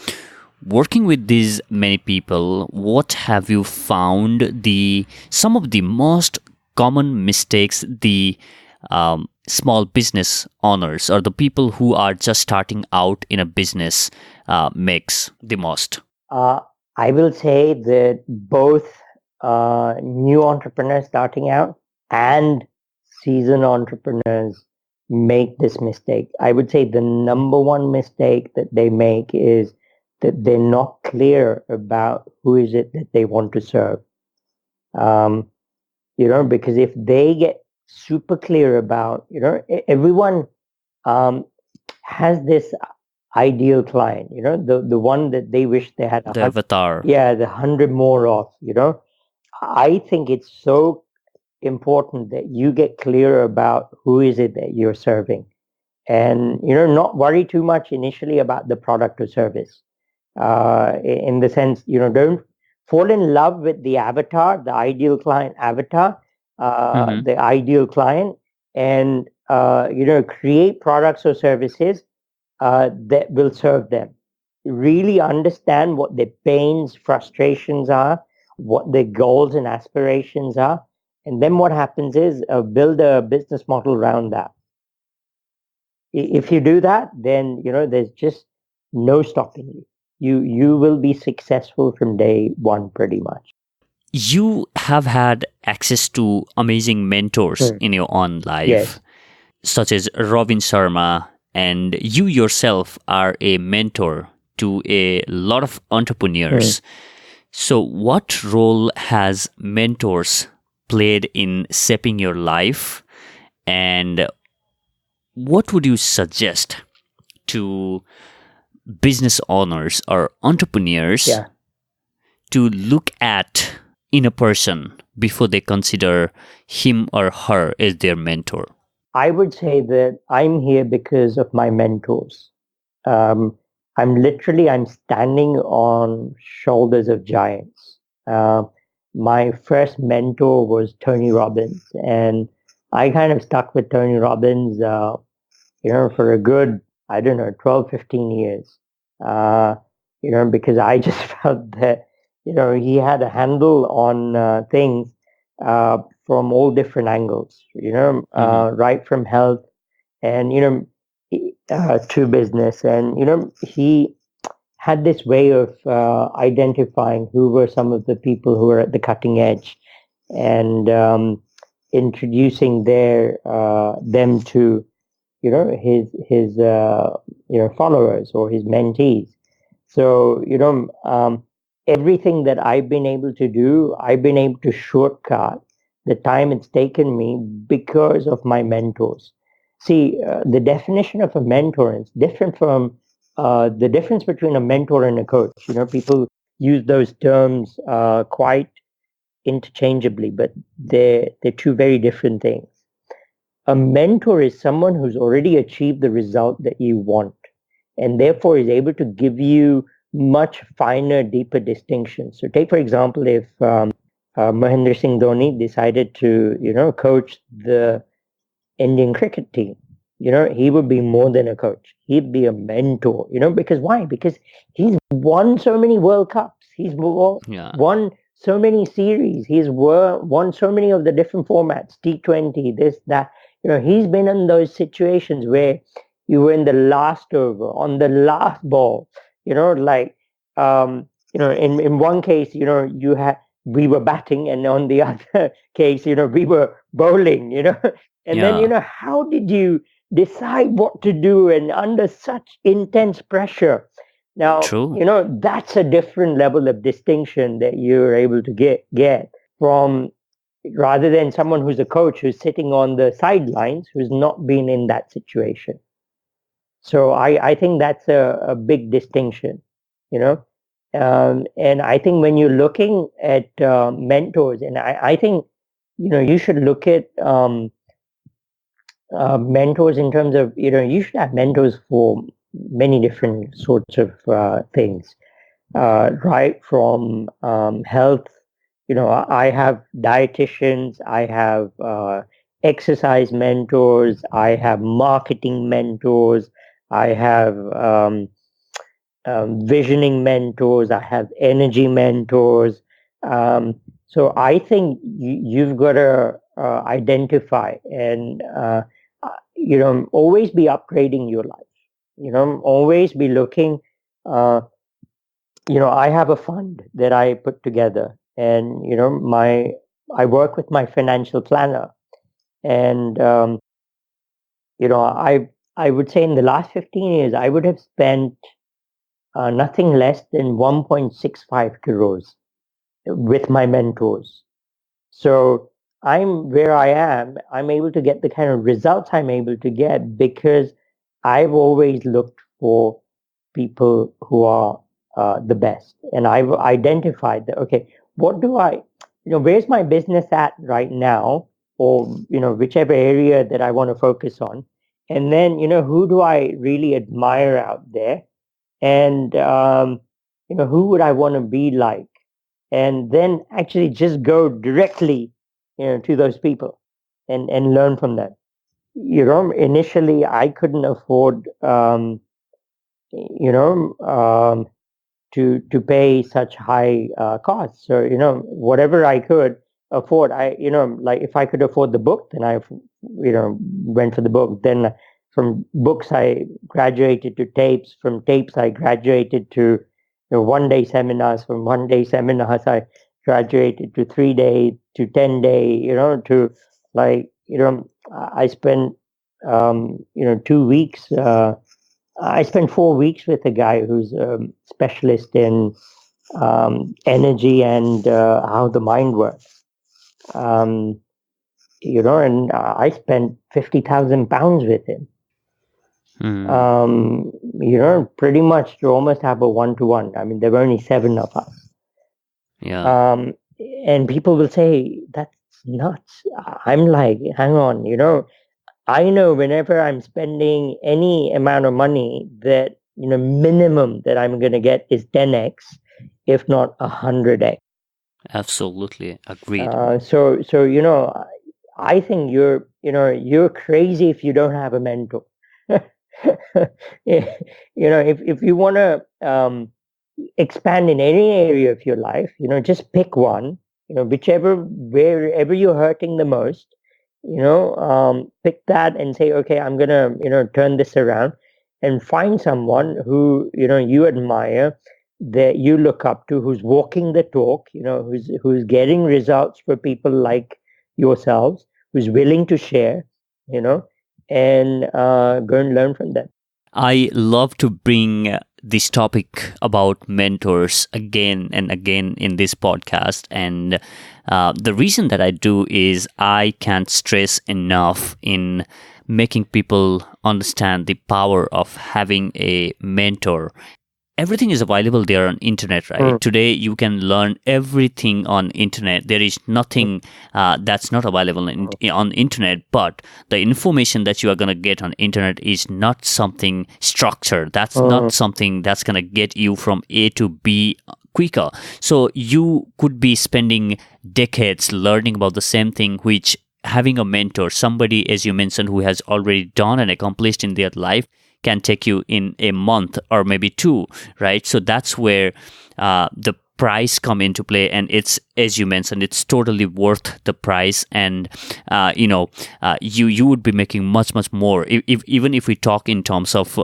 working with these many people, what have you found the some of the most common mistakes the small business owners or the people who are just starting out in a business makes the most? Uh, I will say that both new entrepreneurs starting out and seasoned entrepreneurs make this mistake. I would say the number one mistake that they make is that they're not clear about who is it that they want to serve. Um, because if they get super clear about, everyone um, has this ideal client, the one that they wish they had The avatar. yeah, the 100 more of, I think it's so important that you get clear about who is it that you're serving, and not worry too much initially about the product or service. In the sense, don't fall in love with the avatar, the ideal client avatar, Hmm. the ideal client, and create products or services that will serve them. Really understand what their pains, frustrations are, what their goals and aspirations are. And then what happens is build a business model around that. If you do that, then there's just no stopping you. You will be successful from day one, pretty much. you have had access to amazing mentors Hmm. in your own life, Yes. such as Robin Sharma, and you yourself are a mentor to a lot of Hmm. entrepreneurs. So, what role has mentors played in shaping your life, and what would you suggest to business owners or entrepreneurs Yeah. to look at in a person before they consider him or her as their mentor? I would say that I'm here because of my mentors. Um, I'm standing on shoulders of giants. Uh, my first mentor was Tony Robbins, and I kind of stuck with Tony Robbins, for a good, I don't know, 12, 15 years. Uh, because I just felt that, he had a handle on things uh, from all different angles, Hmm. right from health and, to business. And, he had this way of identifying who were some of the people who were at the cutting edge and introducing them to his followers or his mentees. So everything that I've been able to do, I've been able to shortcut the time it's taken me because of my mentors. See, the definition of a mentor is different from the difference between a mentor and a coach. People use those terms quite interchangeably, but they're two very different things. A mentor is someone who's already achieved the result that you want and therefore is able to give you much finer, deeper distinctions. So, take for example, if Mahendra Singh Dhoni decided to, coach the Indian cricket team. He would be more than a coach. He'd be a mentor, because why? Because he's won so many World Cups. Yeah, Won so many series. Won so many of the different formats, T20, this, that. He's been in those situations where you were in the last over, on the last ball, like, in one case, we were batting, and on the other case, we were bowling, and then, yeah, how did you decide what to do and under such intense pressure? Now, true. that's a different level of distinction that you're able to get from rather than someone who's a coach who's sitting on the sidelines who's not been in that situation. So I think that's a big distinction, you know. And I think when you're looking at mentors, and I think, you should look at mentors in terms of, you should have mentors for many different sorts of things, right from health. I have dietitians, I have exercise mentors, I have marketing mentors, I have visioning mentors, I have energy mentors. So I think you've got to identify and always be upgrading your life. Always be looking. Uh, I have a fund that I put together, and my I work with my financial planner, and I would say in the last 15 years I would have spent nothing less than 1.65 crores with my mentors. So I'm where I am. I'm able to get the kind of results I'm able to get because I've always looked for people who are the best. And I've identified that, okay, what do I, where's my business at right now? Or, whichever area that I want to focus on. And then, who do I really admire out there? And who would I want to be like, and then actually just go directly to those people and learn from them. Initially I couldn't afford you know to pay such high costs, so whatever I could afford, I like if I could afford the book, then I went for the book. Then from books I graduated to tapes, from tapes I graduated to one day seminars, from one day seminars I graduated to 3 day to 10 day, to like, I spent, 2 weeks. I spent 4 weeks with a guy who's a specialist in energy and how the mind works. Um, and I spent 50,000 pounds with him. Hmm. Pretty much to almost have a one-to-one. I mean, there were only seven of us. Yeah. Um, and people will say, that's nuts. I'm like, hang on, I know whenever I'm spending any amount of money that, minimum that I'm going to get is 10x, if not 100x. Absolutely agreed. So, I think you're crazy if you don't have a mentor. If you want to expand in any area of your life, just pick one, wherever you're hurting the most, pick that and say, okay, I'm going to, turn this around, and find someone who, you admire, that you look up to, who's walking the talk, who's getting results for people like yourselves, who's willing to share, and go and learn from them. I love to bring this topic about mentors again and again in this podcast. And the reason that I do is I can't stress enough in making people understand the power of having a mentor. Everything is available there on internet, right? Today you can learn everything on internet. There is nothing that's not available on internet, but the information that you are going to get on internet is not something structured. That's not something that's going to get you from A to B quicker. So you could be spending decades learning about the same thing, which having a mentor, somebody, as you mentioned, who has already done and accomplished in their life, can take you in a month or maybe two, right? So that's where the price come into play, and it's, as you mentioned, it's totally worth the price. And you would be making much more if even if we talk in terms of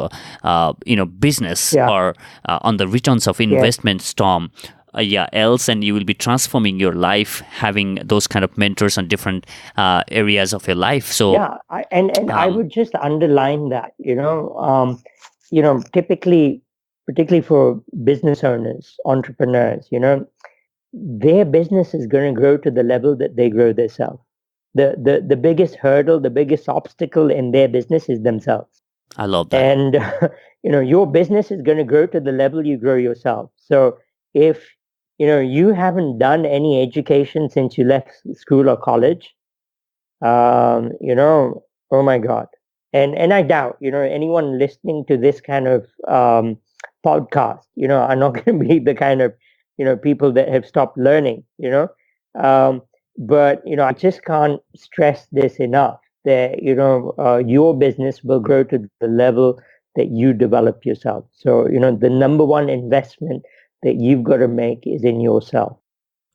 business, Yeah. or on the returns of investments, Tom. Else, and you will be transforming your life having those kind of mentors on different areas of your life. So Yeah, I would just underline that, typically, particularly for business owners, entrepreneurs, their business is going to grow to the level that they grow themselves. The biggest hurdle, the biggest obstacle in their business is themselves. I love that. And your business is going to grow to the level you grow yourself. So if you haven't done any education since you left school or college, oh my God. And I doubt, anyone listening to this kind of podcast, are not going to be the kind of, people that have stopped learning, but, I just can't stress this enough, that, your business will grow to the level that you develop yourself. So, the number one investment that you've got to make is in yourself.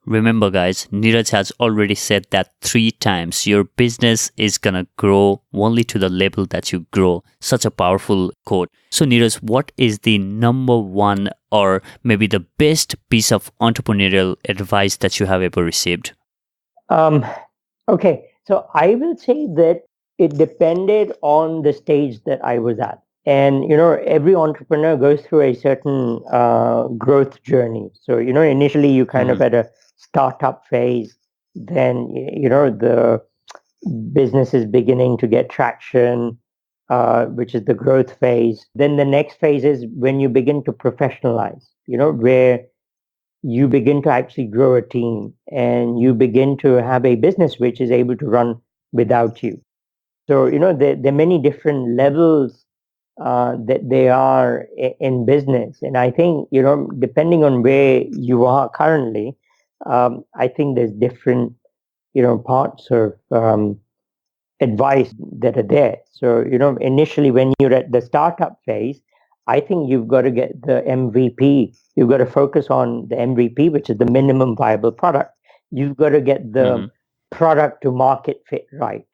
Remember, guys, Neeraj has already said that 3 times. Your business is gonna grow only to the level that you grow. Such a powerful quote. So, Neeraj, what is the number one or maybe the best piece of entrepreneurial advice that you have ever received? Okay, so I will say that it depended on the stage that I was at. And, every entrepreneur goes through a certain growth journey. So, initially you kind of at a startup phase, then, the business is beginning to get traction, which is the growth phase. Then the next phase is when you begin to professionalize, where you begin to actually grow a team, and you begin to have a business which is able to run without you. So, there are many different levels that they are in business. And I think, depending on where you are currently, I think there's different, parts of advice that are there. So, initially when you're at the startup phase, I think you've got to get the MVP. You've got to focus on the MVP, which is the minimum viable product. You've got to get the product to market fit right.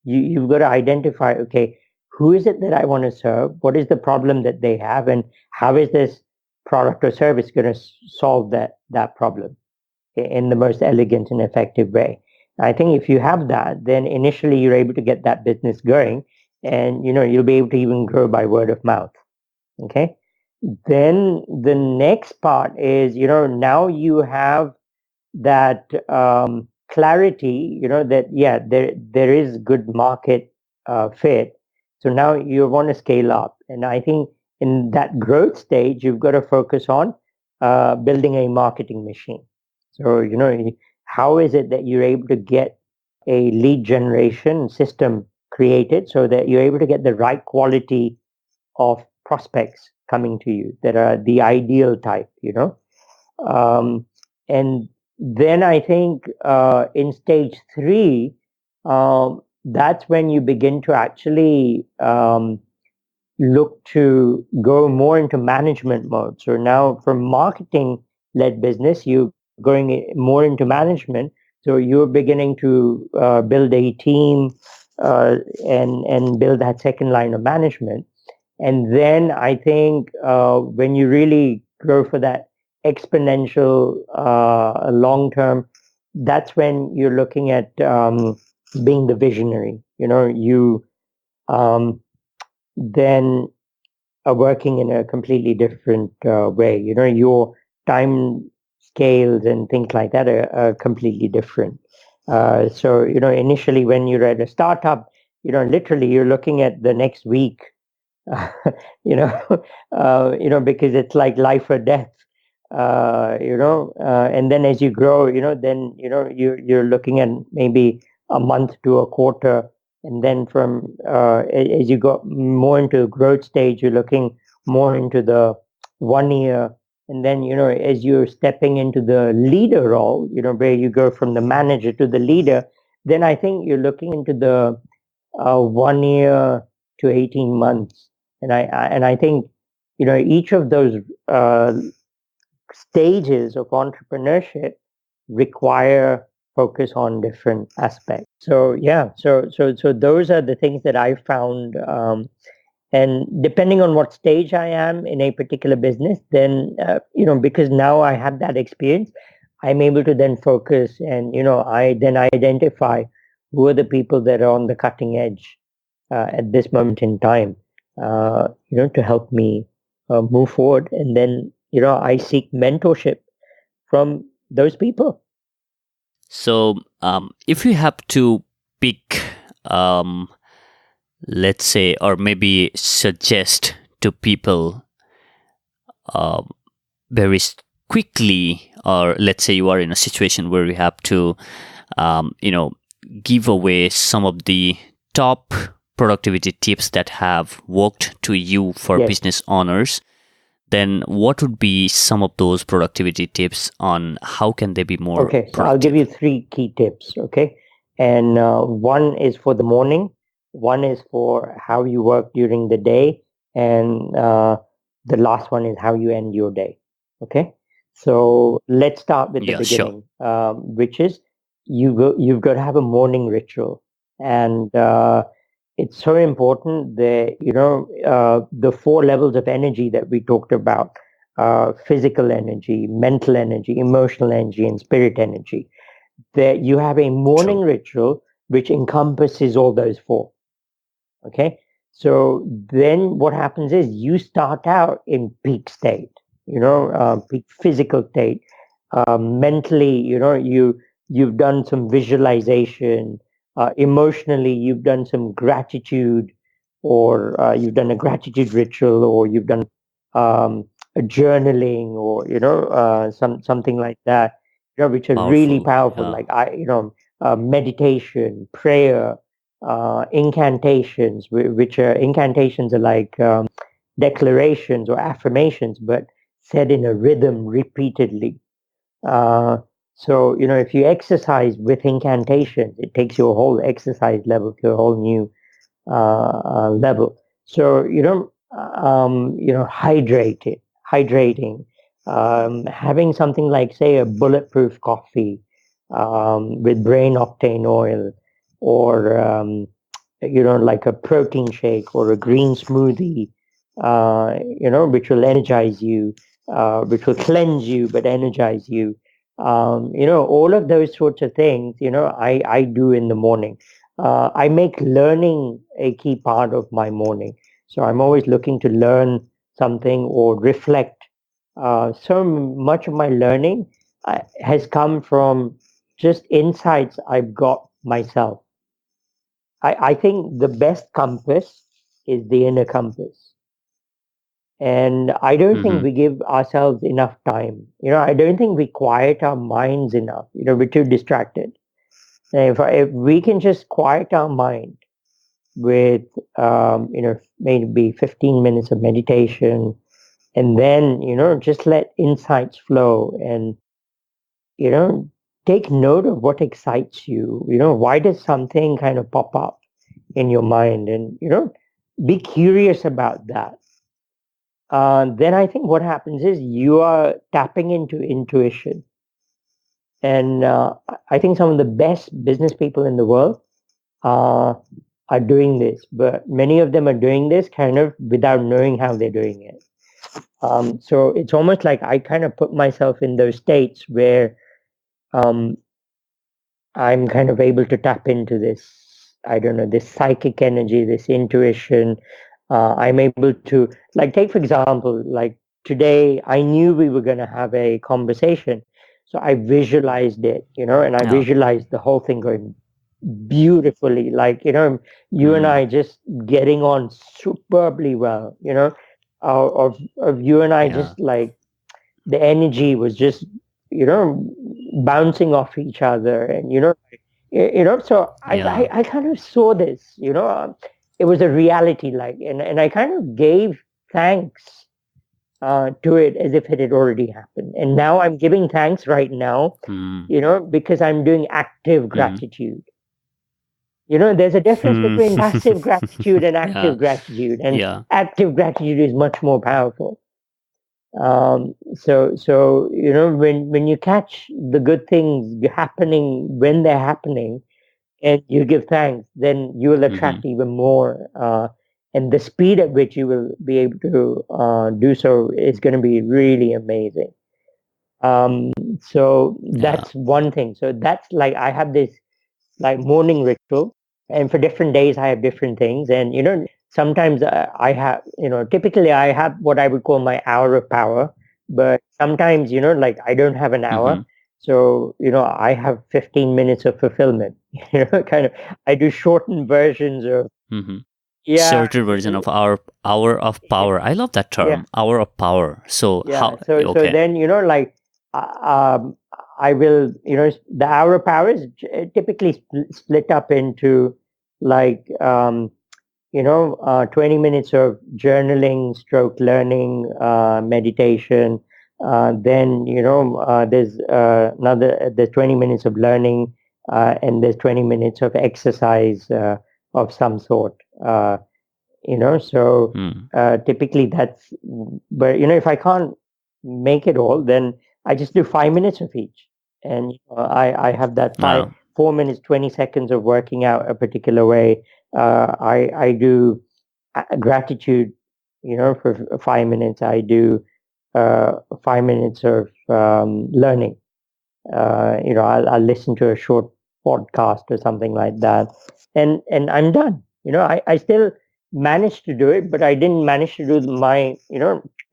You've got to identify, okay, who is it that I want to serve? What is the problem that they have? And how is this product or service going to solve that problem? in the most elegant and effective way. I think if you have that, then initially you're able to get that business going, and you'll be able to even grow by word of mouth. Okay. Then the next part is, now you have that clarity, that yeah, there is good market fit. So now you want to scale up, and I think in that growth stage, you've got to focus on building a marketing machine. So how is it that you're able to get a lead generation system created so that you're able to get the right quality of prospects coming to you that are the ideal type, um, and then I think in stage three, that's when you begin to actually look to go more into management mode. So now from marketing led business, you going more into management. So you're beginning to build a team and build that second line of management. And then I think when you really grow for that exponential long term, that's when you're looking at being the visionary. You um, then are working in a completely different way. Your time scales and things like that are completely different. So, initially when you're at a startup, literally you're looking at the next week, you know, because it's like life or death, and then as you grow, then, you're looking at maybe a month to a quarter. And then from, as you go more into growth stage, you're looking more into the 1 year. And then, as you're stepping into the leader role, where you go from the manager to the leader, then I think you're looking into the 1 year to 18 months. And I think, each of those stages of entrepreneurship require focus on different aspects. So yeah, so those are the things that I found. And depending on what stage I am in a particular business, then because now I have that experience, I'm able to then focus, and I then identify who are the people that are on the cutting edge at this moment in time, to help me move forward. And then, I seek mentorship from those people. So, if you have to pick, um, let's say, or maybe suggest to people uh, very quickly, or let's say you are in a situation where you have to, you know, give away some of the top productivity tips that have worked to you for Yes. business owners, then what would be some of those productivity tips on how can they be more Okay, so I'll give productive? you three key tips. Okay, and one is for the morning, one is for how you work during the day, and the last one is how you end your day. Okay, so let's start with the Yeah, sure. beginning, which is you've got to have a morning ritual, and it's so important that the four levels of energy that we talked about: physical energy, mental energy, emotional energy, and spirit energy. That you have a morning True. ritual which encompasses all those four. Okay. So then what happens is you start out in peak state, peak physical state. Mentally, you've done some visualization. Emotionally, you've done some gratitude, or you've done a gratitude ritual, or you've done a journaling, or something like that, which are really Powerful. powerful. Yeah. Like meditation, prayer, incantations, which are incantations are like declarations or affirmations, but said in a rhythm repeatedly. Uh, so, if you exercise with incantations, it takes your whole exercise level to a whole new level. So, hydrating, having something like, say, a bulletproof coffee with brain octane oil, or like a protein shake or a green smoothie, which will energize you, which will cleanse you but energize you. All of those sorts of things, I do in the morning. I make learning a key part of my morning. So I'm always looking to learn something or reflect. So much of my learning has come from just insights I've got myself. I think the best compass is the inner compass. And I don't think Mm-hmm. we give ourselves enough time. I don't think we quiet our minds enough. We're too distracted. And if we can just quiet our mind with, maybe 15 minutes of meditation, and then, just let insights flow, and, you know, take note of what excites you. Why does something kind of pop up in your mind? And, be curious about that. Then I think what happens is you are tapping into intuition. And I think some of the best business people in the world uh, are doing this, but many of them are doing this kind of without knowing how they're doing it. So it's almost like I kind of put myself in those states where um, I'm kind of able to tap into this, I don't know, this psychic energy, this intuition. I'm able to, like, take for example, like today, I knew we were going to have a conversation. So I visualized it, and I Yeah. visualized the whole thing going beautifully. Like, you and Mm-hmm. I just getting on superbly well, of you and I Yeah. just like the energy was just, you know, bouncing off each other. And, so Yeah. I kind of saw this, it was a reality, like, and I kind of gave thanks to it as if it had already happened. And now I'm giving thanks right now, Mm-hmm. because I'm doing active Mm-hmm. gratitude. There's a difference between passive gratitude and Yeah. active gratitude, and Yeah. active gratitude is much more powerful. So when you catch the good things happening when they're happening, and you give thanks, then you will Mm-hmm. attract even more. And the speed at which you will be able to do so is going to be really amazing. So Yeah. that's one thing. So that's like I have this like morning ritual, and for different days I have different things. And sometimes I have, typically I have what I would call my hour of power, but sometimes, like I don't have an Mm-hmm. hour. So I have 15 minutes of fulfillment. Kind of, I do shortened versions of, Mm-hmm. yeah, Shorter version of our hour of power. I love that yeah, term, hour of power. So yeah. how? So Okay. then, like, I will, the hour of power is typically split up into like 20 minutes of journaling, stroke learning, meditation. Then, there's 20 minutes of learning, and there's 20 minutes of exercise of some sort. So Mm. typically that's, but, if I can't make it all, then I just do 5 minutes of each. And I have that Yeah. 4 minutes, 20 seconds of working out a particular way. I do gratitude, for 5 minutes. I do 5 minutes of learning. I'll listen to a short podcast or something like that, and I'm done. I still managed to do it, but I didn't manage to do my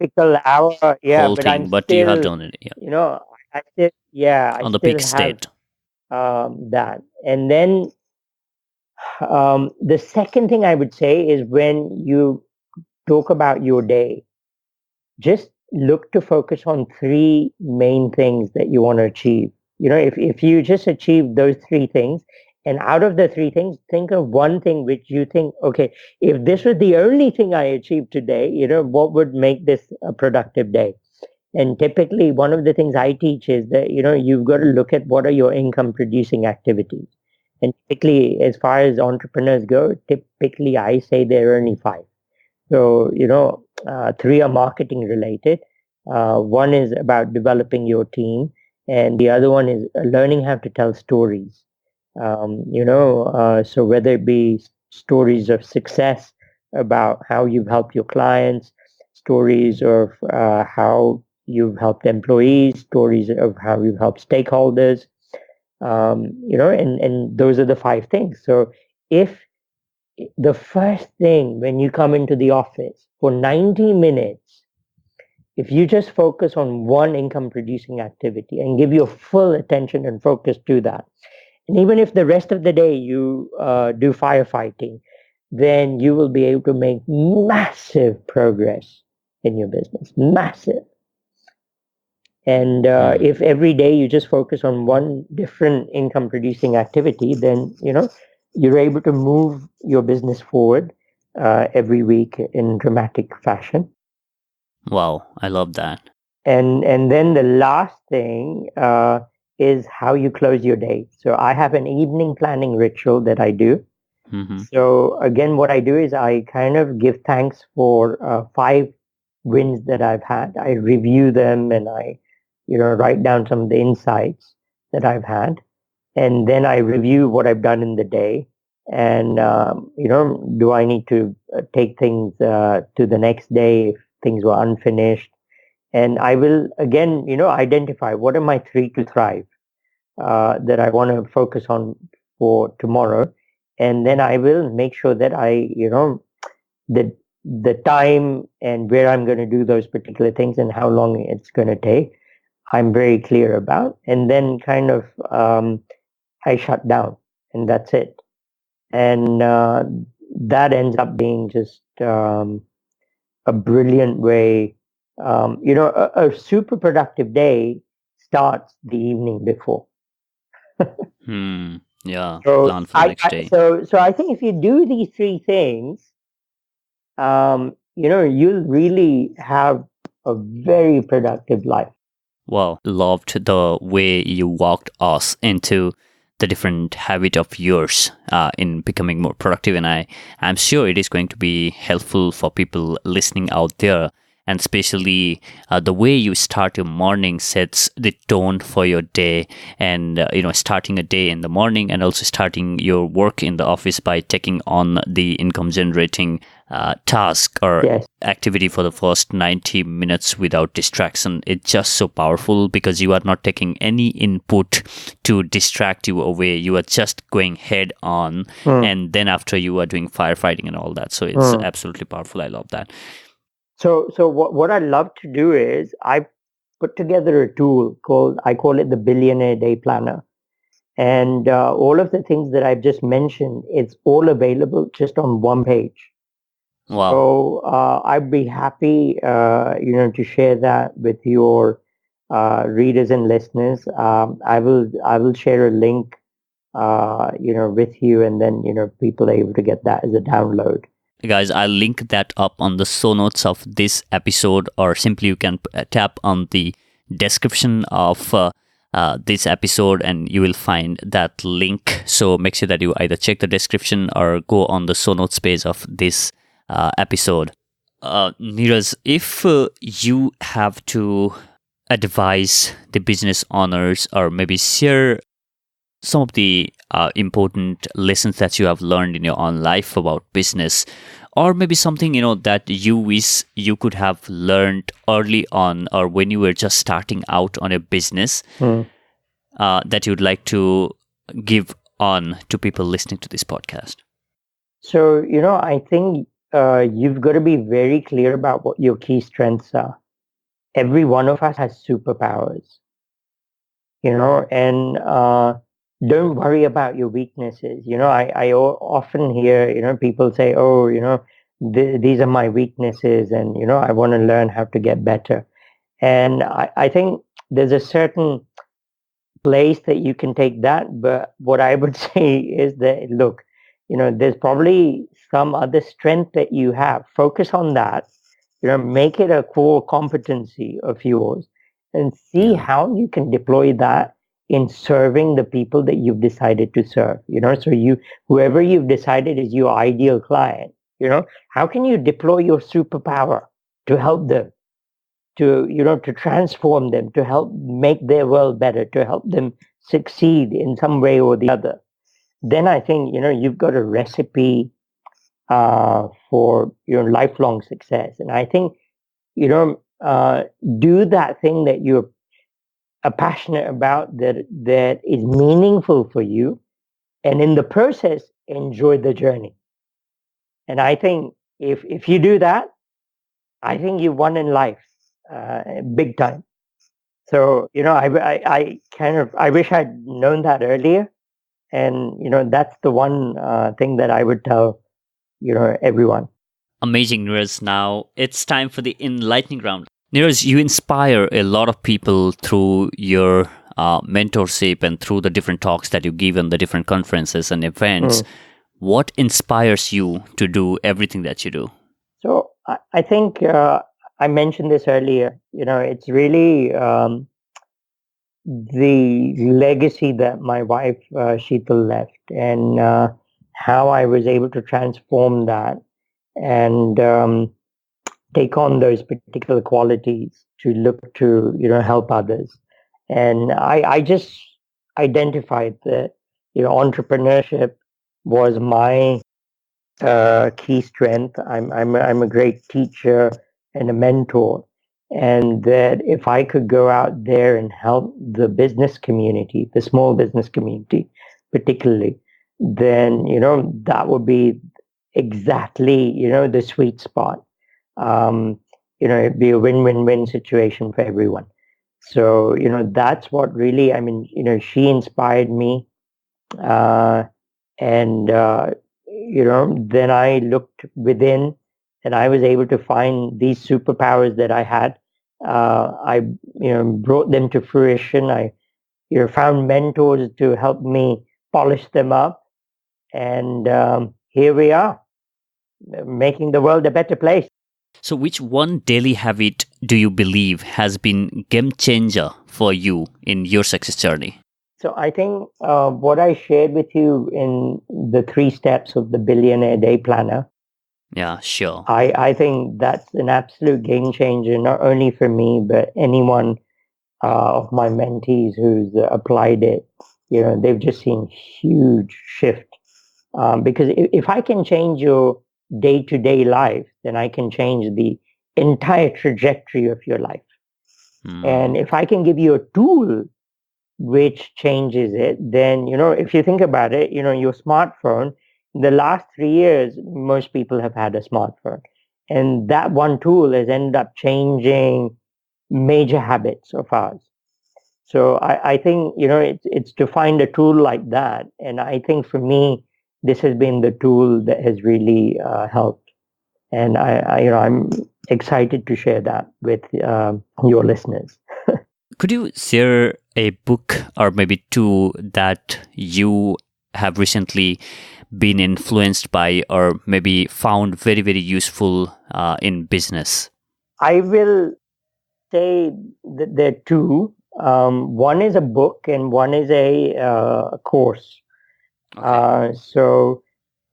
typical hour. Yeah, Whole but I'm thing, but you have still, done it. Yeah. you know, I still, yeah, I On the peak still have state. that. And then the second thing I would say is when you talk about your day, just look to focus on three main things that you want to achieve. If you just achieve those three things, and out of the three things, think of one thing which you think, okay, if this was the only thing I achieved today, what would make this a productive day? And typically, one of the things I teach is that, you've got to look at what are your income producing activities. And typically, as far as entrepreneurs go, typically I say there are only five. So, three are marketing related. One is about developing your team, and the other one is learning how to tell stories. So whether it be stories of success about how you've helped your clients, stories of how you've helped employees, stories of how you've helped stakeholders, and those are the five things. So if the first thing when you come into the office for 90 minutes, if you just focus on one income producing activity and give your full attention and focus to that, and even if the rest of the day you do firefighting, then you will be able to make massive progress in your business. Massive. And if every day you just focus on one different income producing activity, then you're able to move your business forward every week in dramatic fashion. Wow, I love that. And then the last thing is how you close your day. So I have an evening planning ritual that I do. Mm-hmm. So again, what I do is I kind of give thanks for 5 wins that I've had. I review them and I, write down some of the insights that I've had, and then I review what I've done in the day. And do I need to take things to the next day if things were unfinished? And I will again, identify what are my three to thrive that I want to focus on for tomorrow, and then I will make sure that the the time and where I'm going to do those particular things and how long it's going to take, I'm very clear about, and then kind of I shut down, and that's it. And that ends up being just a brilliant way. A super productive day starts the evening before. Yeah, So plan for the next day. so I think if you do these three things, you'll really have a very productive life. Wow, loved the way you walked us into the different habit of yours in becoming more productive, and I'm sure it is going to be helpful for people listening out there. And especially the way you start your morning sets the tone for your day, and starting a day in the morning and also starting your work in the office by taking on the income generating task or Yes. activity for the first 90 minutes without distraction. It's just so powerful because you are not taking any input to distract you away. You are just going head on, and then after you are doing firefighting and all that. So it's absolutely powerful. I love that. So what I love to do is I put together a tool I call it the Billionaire Day Planner, and all of the things that I've just mentioned, it's all available just on one page. Wow. So I'd be happy, to share that with your readers and listeners. I will share a link, with you, and then people are able to get that as a download. Guys, I'll link that up on the show notes of this episode, or simply you can tap on the description of this episode and you will find that link. So make sure that you either check the description or go on the show notes page of this episode. Neeraj, if you have to advise the business owners or maybe share some of the important lessons that you have learned in your own life about business, or maybe something that you wish you could have learned early on or when you were just starting out on a business, that you'd like to give on to people listening to this podcast. So I think you've got to be very clear about what your key strengths are. Every one of us has superpowers, and don't worry about your weaknesses. I often hear, people say, oh, these are my weaknesses, and, I want to learn how to get better. And I think there's a certain place that you can take that. But what I would say is that, look, there's probably some other strength that you have. Focus on that, make it a core competency of yours, and see how you can deploy that in serving the people that you've decided to serve. So whoever you've decided is your ideal client, how can you deploy your superpower to help them, to transform them, to help make their world better, to help them succeed in some way or the other? Then I think you've got a recipe for your lifelong success. And I think uh, do that thing that you're passionate about, that is meaningful for you, and in the process, enjoy the journey. And I think if you do that, I think you won in life, big time. So I kind of I wish I'd known that earlier, and that's the one thing that I would tell everyone. Amazing, Neeraj. Now it's time for the enlightening round. Neeraj, you inspire a lot of people through your mentorship and through the different talks that you give in the different conferences and events. Mm. What inspires you to do everything that you do? So I think I mentioned this earlier. It's really the legacy that my wife Sheetal left, and how I was able to transform that and take on those particular qualities to look to help others. And I just identified that entrepreneurship was my key strength. I'm a great teacher and a mentor, and that if I could go out there and help the business community, the small business community, particularly, then that would be exactly the sweet spot. Um, it'd be a win-win-win situation for everyone. So that's what really, I mean, she inspired me. Uh, and then I looked within, and I was able to find these superpowers that I had. I brought them to fruition. I found mentors to help me polish them up, and here we are, making the world a better place. So, which one daily habit do you believe has been game changer for you in your success journey? So I think what I shared with you in the 3 steps of the Billionaire Day Planner, Yeah, sure. I think that's an absolute game changer, not only for me, but anyone of my mentees who's applied it. They've just seen huge shift. Because if I can change your day-to-day life, then I can change the entire trajectory of your life. And if I can give you a tool which changes it, then if you think about it, your smartphone, in the last 3 years, most people have had a smartphone, and that one tool has ended up changing major habits of ours. So I think it's to find a tool like that, and I think for me, this has been the tool that has really helped, and I'm excited to share that with your listeners. Could you share a book or maybe two that you have recently been influenced by or maybe found very, very useful in business? I will say that there are two. One is a book and one is a course. Okay. So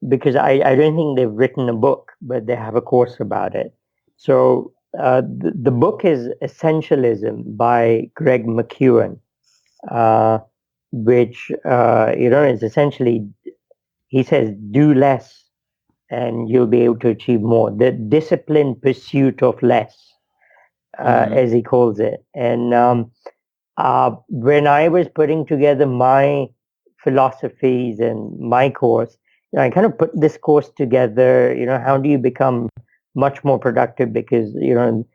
because I don't think they've written a book, but they have a course about it. So the book is Essentialism by Greg McKeown, uh, which is essentially, he says, do less and you'll be able to achieve more. The disciplined pursuit of less, Mm-hmm. as he calls it. And when I was putting together my philosophies and my course, I kind of put this course together. How do you become much more productive? Because the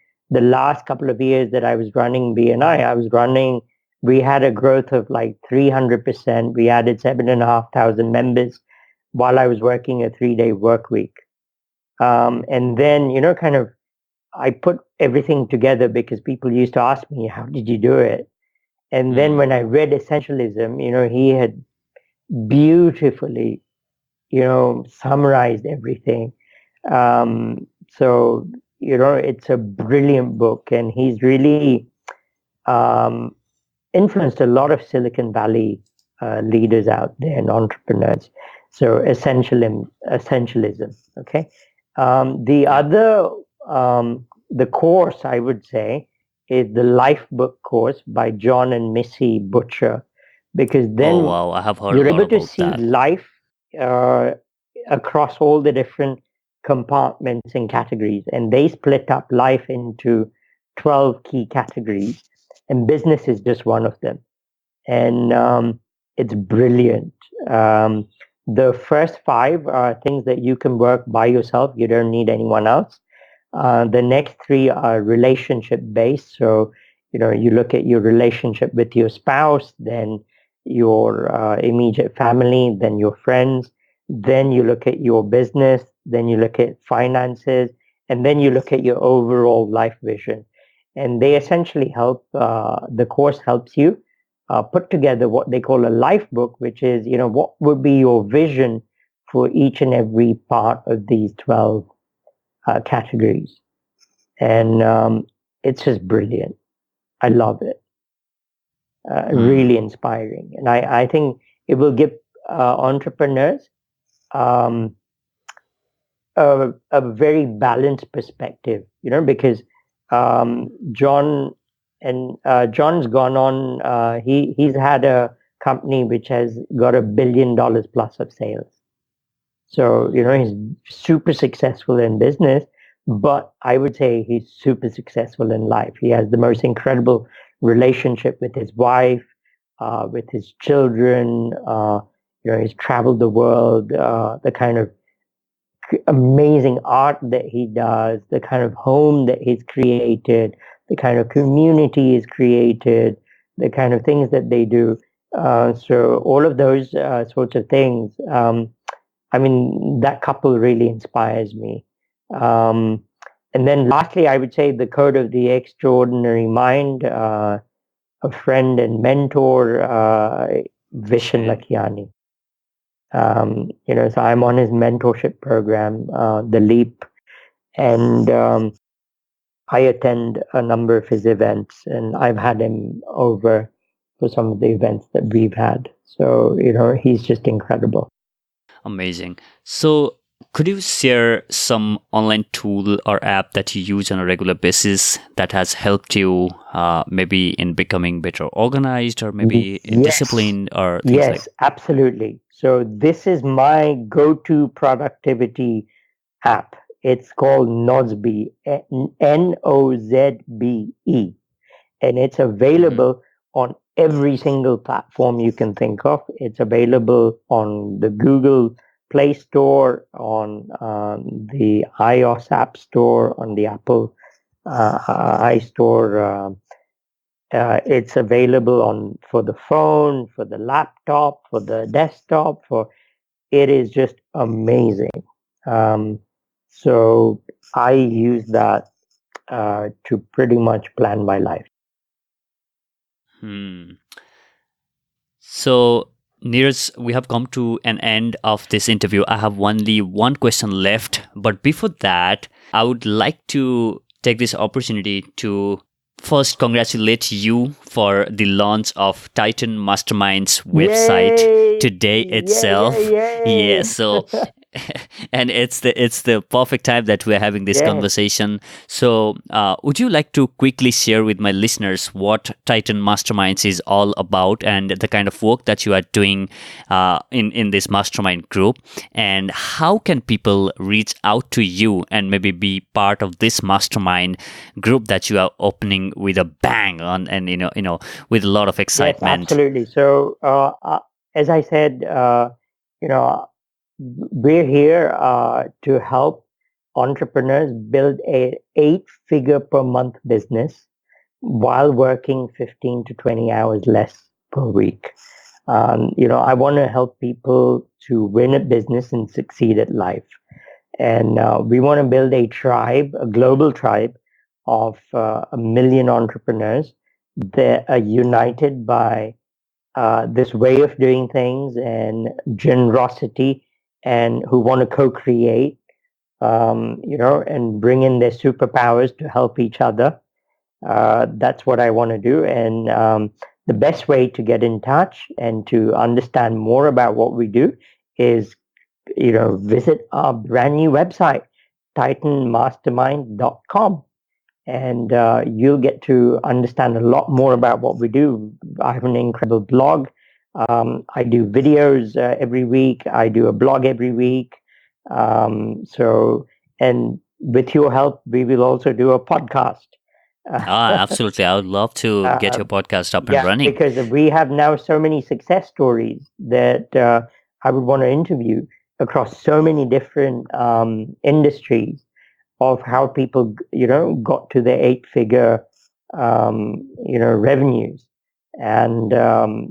last couple of years that I was running BNI, We had a growth of like 300%. We added 7,500 members while I was working a 3-day work week. And then kind of I put everything together because people used to ask me, "How did you do it?" And then when I read Essentialism, he had beautifully, summarized everything. So, it's a brilliant book, and he's really um, influenced a lot of Silicon Valley leaders out there and entrepreneurs. So, essentialism. Okay. The Yeah. other, the course I would say is the Life Book course by John and Missy Butcher, because Oh, then wow. I have heard a you're lot able to about see that. life uh, across all the different compartments and categories, and they split up life into 12 key categories, and business is just one of them. And it's brilliant. Um, the first five are things that you can work by yourself, you don't need anyone else. The next three are relationship based. So, you look at your relationship with your spouse, then your immediate family, then your friends, then you look at your business, then you look at finances, and then you look at your overall life vision. And they essentially help, the course helps you put together what they call a life book, which is, what would be your vision for each and every part of these 12 categories. And it's just brilliant. I love it. Hmm. Really inspiring. And I think it will give entrepreneurs um, a very balanced perspective, because John's gone on, he's had a company which has got $1 billion plus of sales. So, he's super successful in business, but I would say he's super successful in life. He has the most incredible relationship with his wife, with his children. He's traveled the world, the kind of amazing art that he does, the kind of home that he's created, the kind of community he's created, the kind of things that they do. So all of those sorts of things. I mean, that couple really inspires me. Um, and then lastly, I would say the Code of the Extraordinary Mind, a friend and mentor, Vishen Okay. Lakiani. So I'm on his mentorship program, the Leap, and I attend a number of his events, and I've had him over for some of the events that we've had. So, he's just incredible. Amazing. So, could you share some online tool or app that you use on a regular basis that has helped you, maybe in becoming better organized or maybe Yes, disciplined or things like? yes, absolutely. So this is my go-to productivity app. It's called Nozbe, Nozbe, and it's Mhm. available on every single platform you can think of. It's available on the Google Play Store, on the iOS App Store, on the Apple iStore. It's available on for the phone, for the laptop, for the desktop. For it is just amazing. Um, so I use that to pretty much plan my life. Hmm. So, Neeraj, we have come to an end of this interview. I have only one question left. But before that, I would like to take this opportunity to first congratulate you for the launch of Titan Masterminds website Yay! today Yay! Yay! itself. Yeah, Yay! so and it's the perfect time that we're having this Yes. conversation. So, would you like to quickly share with my listeners what Titan Masterminds is all about and the kind of work that you are doing in this mastermind group, and how can people reach out to you and maybe be part of this mastermind group that you are opening with a bang on, and with a lot of Yes, excitement? absolutely. So, as I said, you know, we're here to help entrepreneurs build a eight-figure per month business while working 15 to 20 hours less per week. I want to help people to win at business and succeed at life. And we want to build a tribe, a global tribe of 1 million entrepreneurs that are united by this way of doing things and generosity, and who want to co-create, and bring in their superpowers to help each other. That's what I want to do. And the best way to get in touch and to understand more about what we do is, visit our brand new website, titanmastermind.com. And you'll get to understand a lot more about what we do. I have an incredible blog. I do videos every week. I do a blog every week. And with your help, we will also do a podcast. Absolutely. I would love to get your podcast up and Yeah, running. because we have now so many success stories that I would want to interview across so many different industries of how people, got to their eight-figure, revenues, and so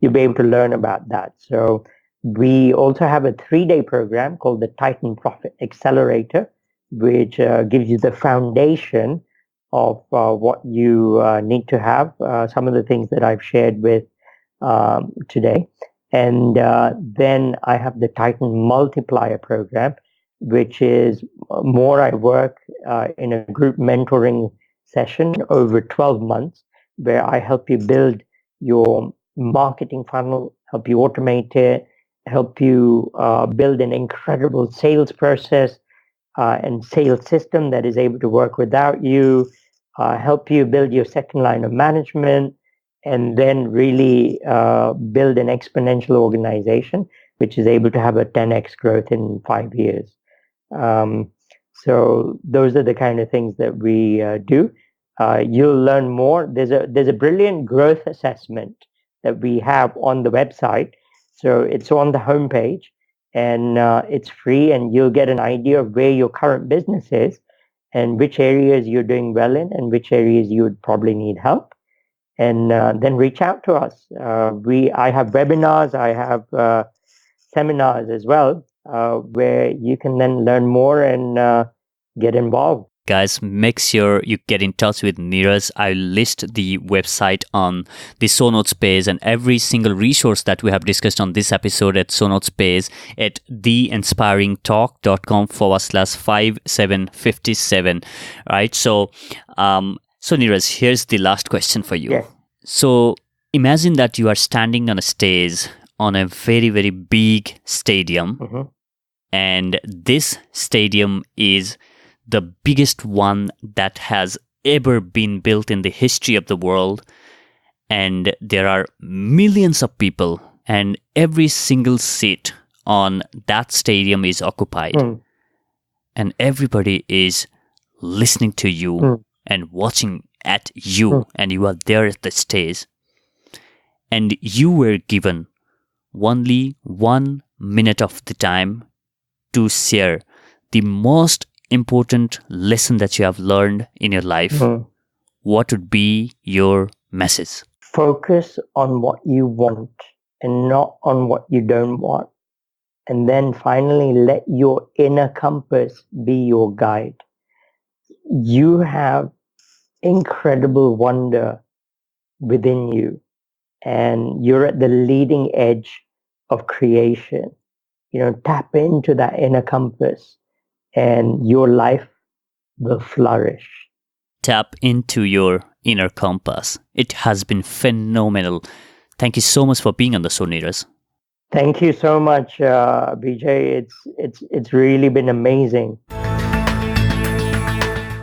you'll be able to learn about that. So we also have a 3-day program called the Titan Profit Accelerator, which gives you the foundation of what you need to have. Some of the things that I've shared with today. And then I have the Titan Multiplier program, which is more I work in a group mentoring session over 12 months, where I help you build your marketing funnel, help you automate it, help you build an incredible sales process and sales system that is able to work without you, help you build your second line of management, and then really build an exponential organization which is able to have a 10x growth in 5 years. Um, so those are the kind of things that we do. You'll learn more. There's a brilliant growth assessment that we have on the website. So it's on the homepage, and it's free, and you'll get an idea of where your current business is and which areas you're doing well in and which areas you would probably need help. And then reach out to us. I have webinars, I have seminars as well, where you can then learn more and get involved. Guys, make sure you get in touch with Neeraj. I'll list the website on the show notes page, and every single resource that we have discussed on this episode at show notes page at theinspiringtalk.com/5757. Right. So Neeraj, here's the last question for you. Yes. So imagine that you are standing on a stage on a very, very big stadium, Mm-hmm. and this stadium is the biggest one that has ever been built in the history of the world. And there are millions of people, and every single seat on that stadium is occupied. Mm. And everybody is listening to you and watching at you, and you are there at the stage. And you were given only 1 minute of the time to share the most important lesson that you have learned in your life. What would be your message? Focus on what you want and not on what you don't want. And then finally, let your inner compass be your guide. You have incredible wonder within you, and you're at the leading edge of creation. Tap into that inner compass, and your life will flourish. Tap into your inner compass. It has been phenomenal. Thank you so much for being on the show, Neeraj. Thank you so much, BJ. It's really been amazing.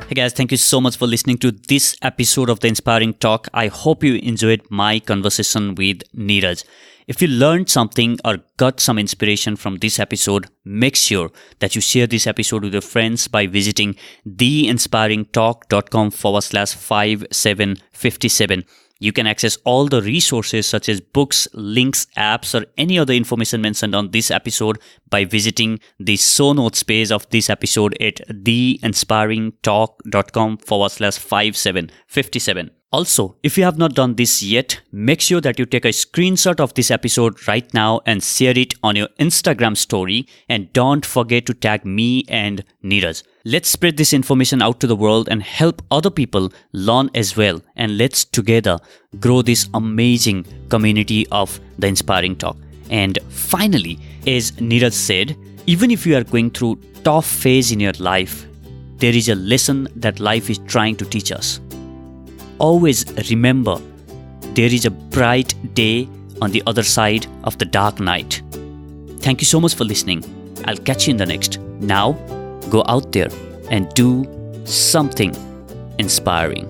Hey guys, thank you so much for listening to this episode of The Inspiring Talk. I hope you enjoyed my conversation with Neeraj. If you learned something or got some inspiration from this episode, make sure that you share this episode with your friends by visiting theinspiringtalk.com/5757. You can access all the resources such as books, links, apps, or any other information mentioned on this episode by visiting the show notes page of this episode at theinspiringtalk.com/5757. Also, if you have not done this yet, make sure that you take a screenshot of this episode right now and share it on your Instagram story, and don't forget to tag me and Neeraj. Let's spread this information out to the world and help other people learn as well, and let's together grow this amazing community of The Inspiring Talk. And finally, as Neeraj said, even if you are going through tough phase in your life, there is a lesson that life is trying to teach us. Always remember, there is a bright day on the other side of the dark night. Thank you so much for listening. I'll catch you in the next. Now, go out there and do something inspiring.